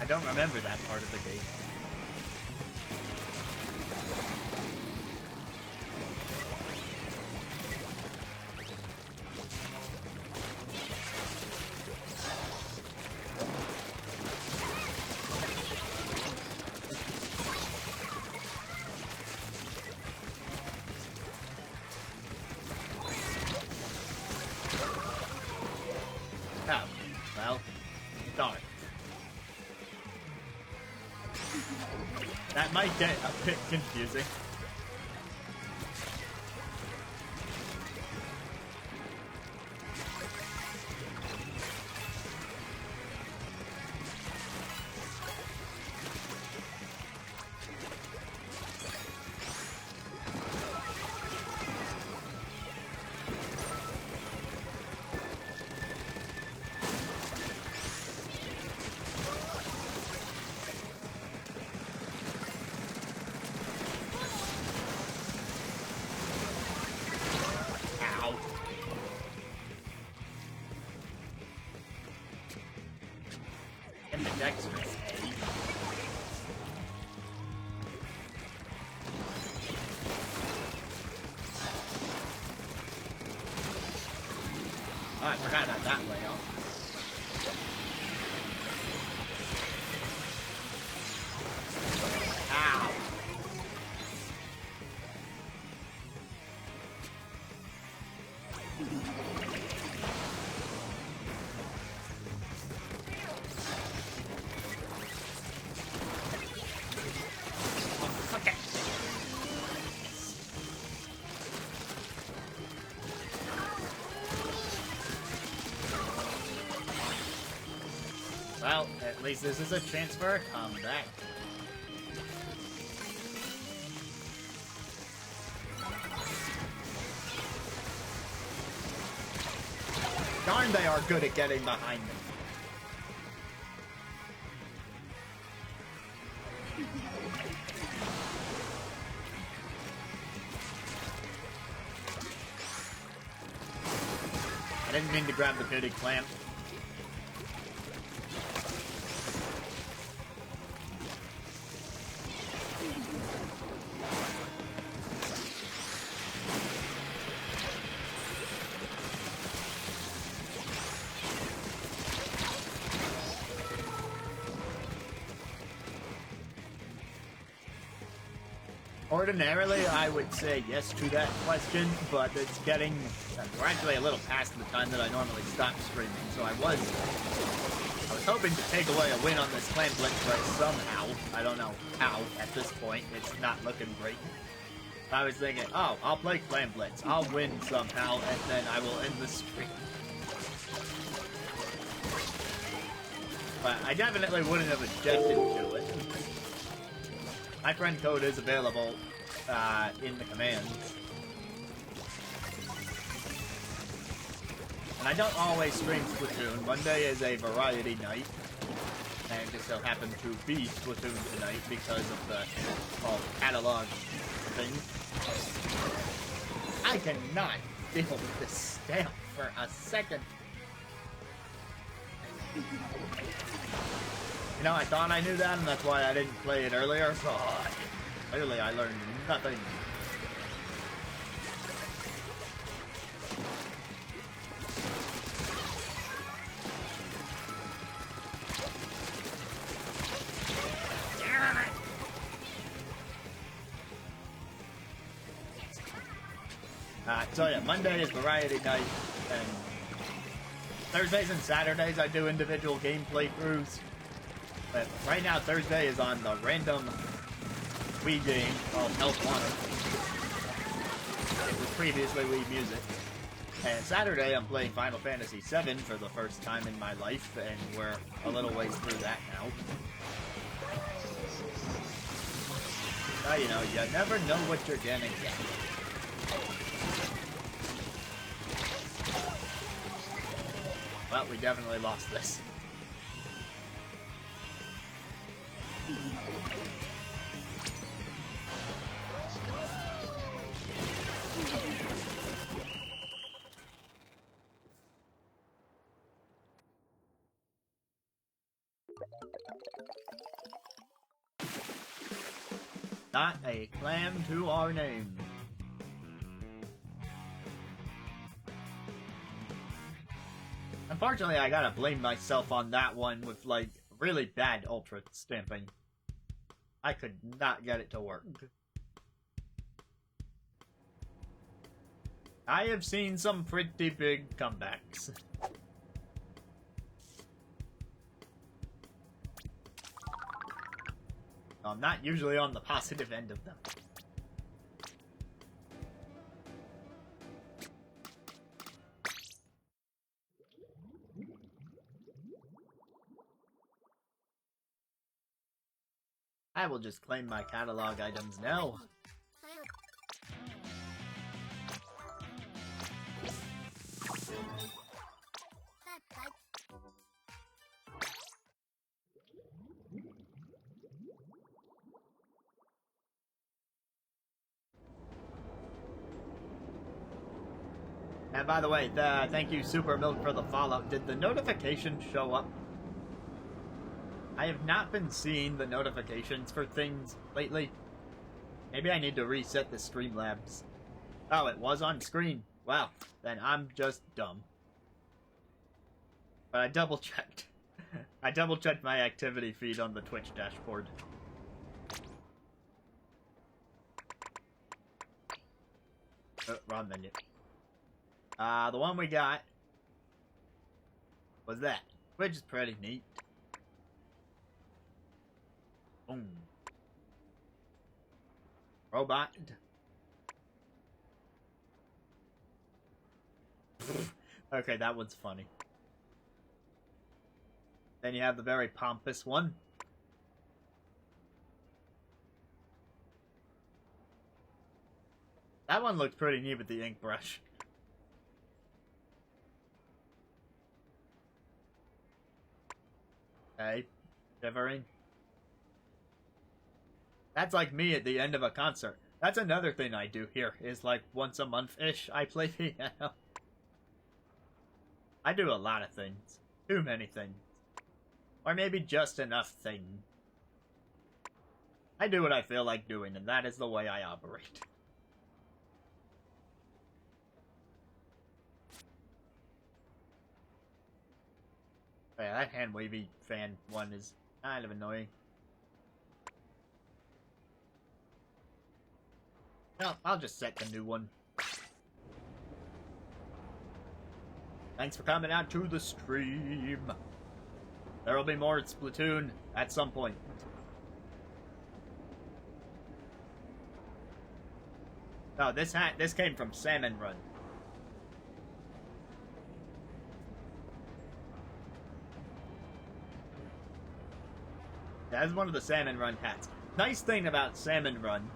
I don't remember that part of the game. Oh, well, darn. That might get a bit confusing. Dexterous, eh? Oh, I forgot about that layout. Ow! Well, at least this is a chance for a comeback. Darn, they are good at getting behind me. I didn't mean to grab the pity clamp. Ordinarily, I would say yes to that question, but it's getting... We're actually a little past the time that I normally stop streaming, so I was hoping to take away a win on this Clan Blitz, but somehow, I don't know how, at this point, it's not looking great. I was thinking, oh, I'll play Clan Blitz, I'll win somehow, and then I will end the stream. But I definitely wouldn't have objected to it. My friend code is available in the commands. And I don't always stream Splatoon. Monday is a variety night. And just so happened to be Splatoon tonight because of the catalog thing. I cannot deal with this stamp for a second. You know, I thought I knew that, and that's why I didn't play it earlier. God, clearly I learned nothing. So yeah, Monday is variety night, and Thursdays and Saturdays I do individual game playthroughs. But right now Thursday is on the random Wii game called Elf Wanted. It was previously Wii Music. And Saturday I'm playing Final Fantasy VII for the first time in my life, and we're a little ways through that now. You know, you never know what you're gonna get. Well, we definitely lost this. Not a clam to our name. Unfortunately, I gotta blame myself on that one with, like, really bad ultra stamping. I could not get it to work. I have seen some pretty big comebacks. I'm not usually on the positive end of them. I will just claim my catalog items now. And by the way, thank you Super Milk for the follow. Did the notification show up? I have not been seeing the notifications for things lately. Maybe I need to reset the Streamlabs. Oh, it was on screen. Wow, then I'm just dumb. But I double checked. I double checked my activity feed on the Twitch dashboard. Oh, wrong menu. The one we got was that, which is pretty neat. Boom. Robot. Okay, that one's funny. Then you have the very pompous one. That one looks pretty neat with the ink brush. Okay, shivering. That's like me at the end of a concert. That's another thing I do here, is like once a month-ish, I play piano. I do a lot of things. Too many things. Or maybe just enough things. I do what I feel like doing, and that is the way I operate. Yeah, that hand-wavy fan one is kind of annoying. No, I'll just set the new one. Thanks for coming out to the stream. There will be more Splatoon at some point. Oh, this came from Salmon Run. That's one of the Salmon Run hats. Nice thing about Salmon Run,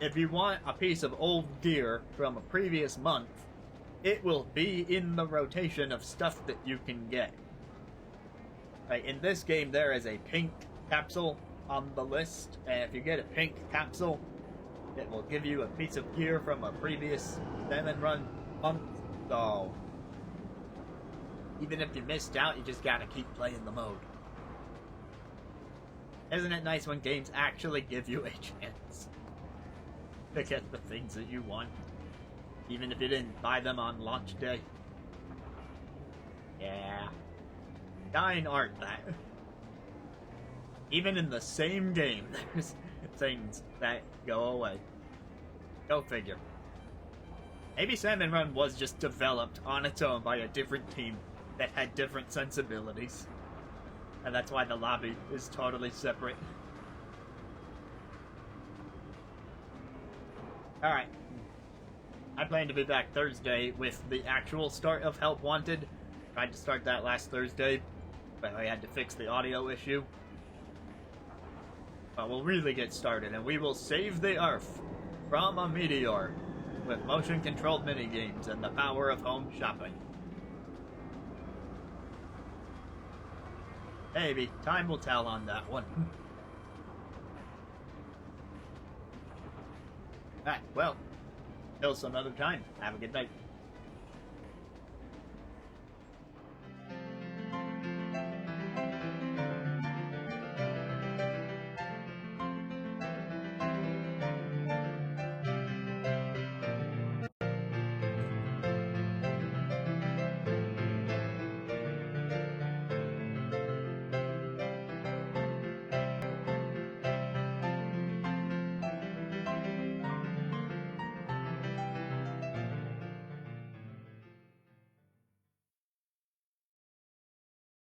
if you want a piece of old gear from a previous month, it will be in the rotation of stuff that you can get. Right, in this game, there is a pink capsule on the list, and if you get a pink capsule, it will give you a piece of gear from a previous Salmon Run month. So, even if you missed out, you just gotta keep playing the mode. Isn't it nice when games actually give you a chance to get the things that you want, even if you didn't buy them on launch day? Yeah. Dying aren't that. Even in the same game, there's things that go away. Go figure. Maybe Salmon Run was just developed on its own by a different team that had different sensibilities. And that's why the lobby is totally separate. Alright. I plan to be back Thursday with the actual start of Help Wanted. Tried to start that last Thursday, but I had to fix the audio issue. But we'll really get started, and we will save the Earth from a meteor with motion-controlled minigames and the power of home shopping. Maybe. Time will tell on that one. Alright, well, till some other time. Have a good night.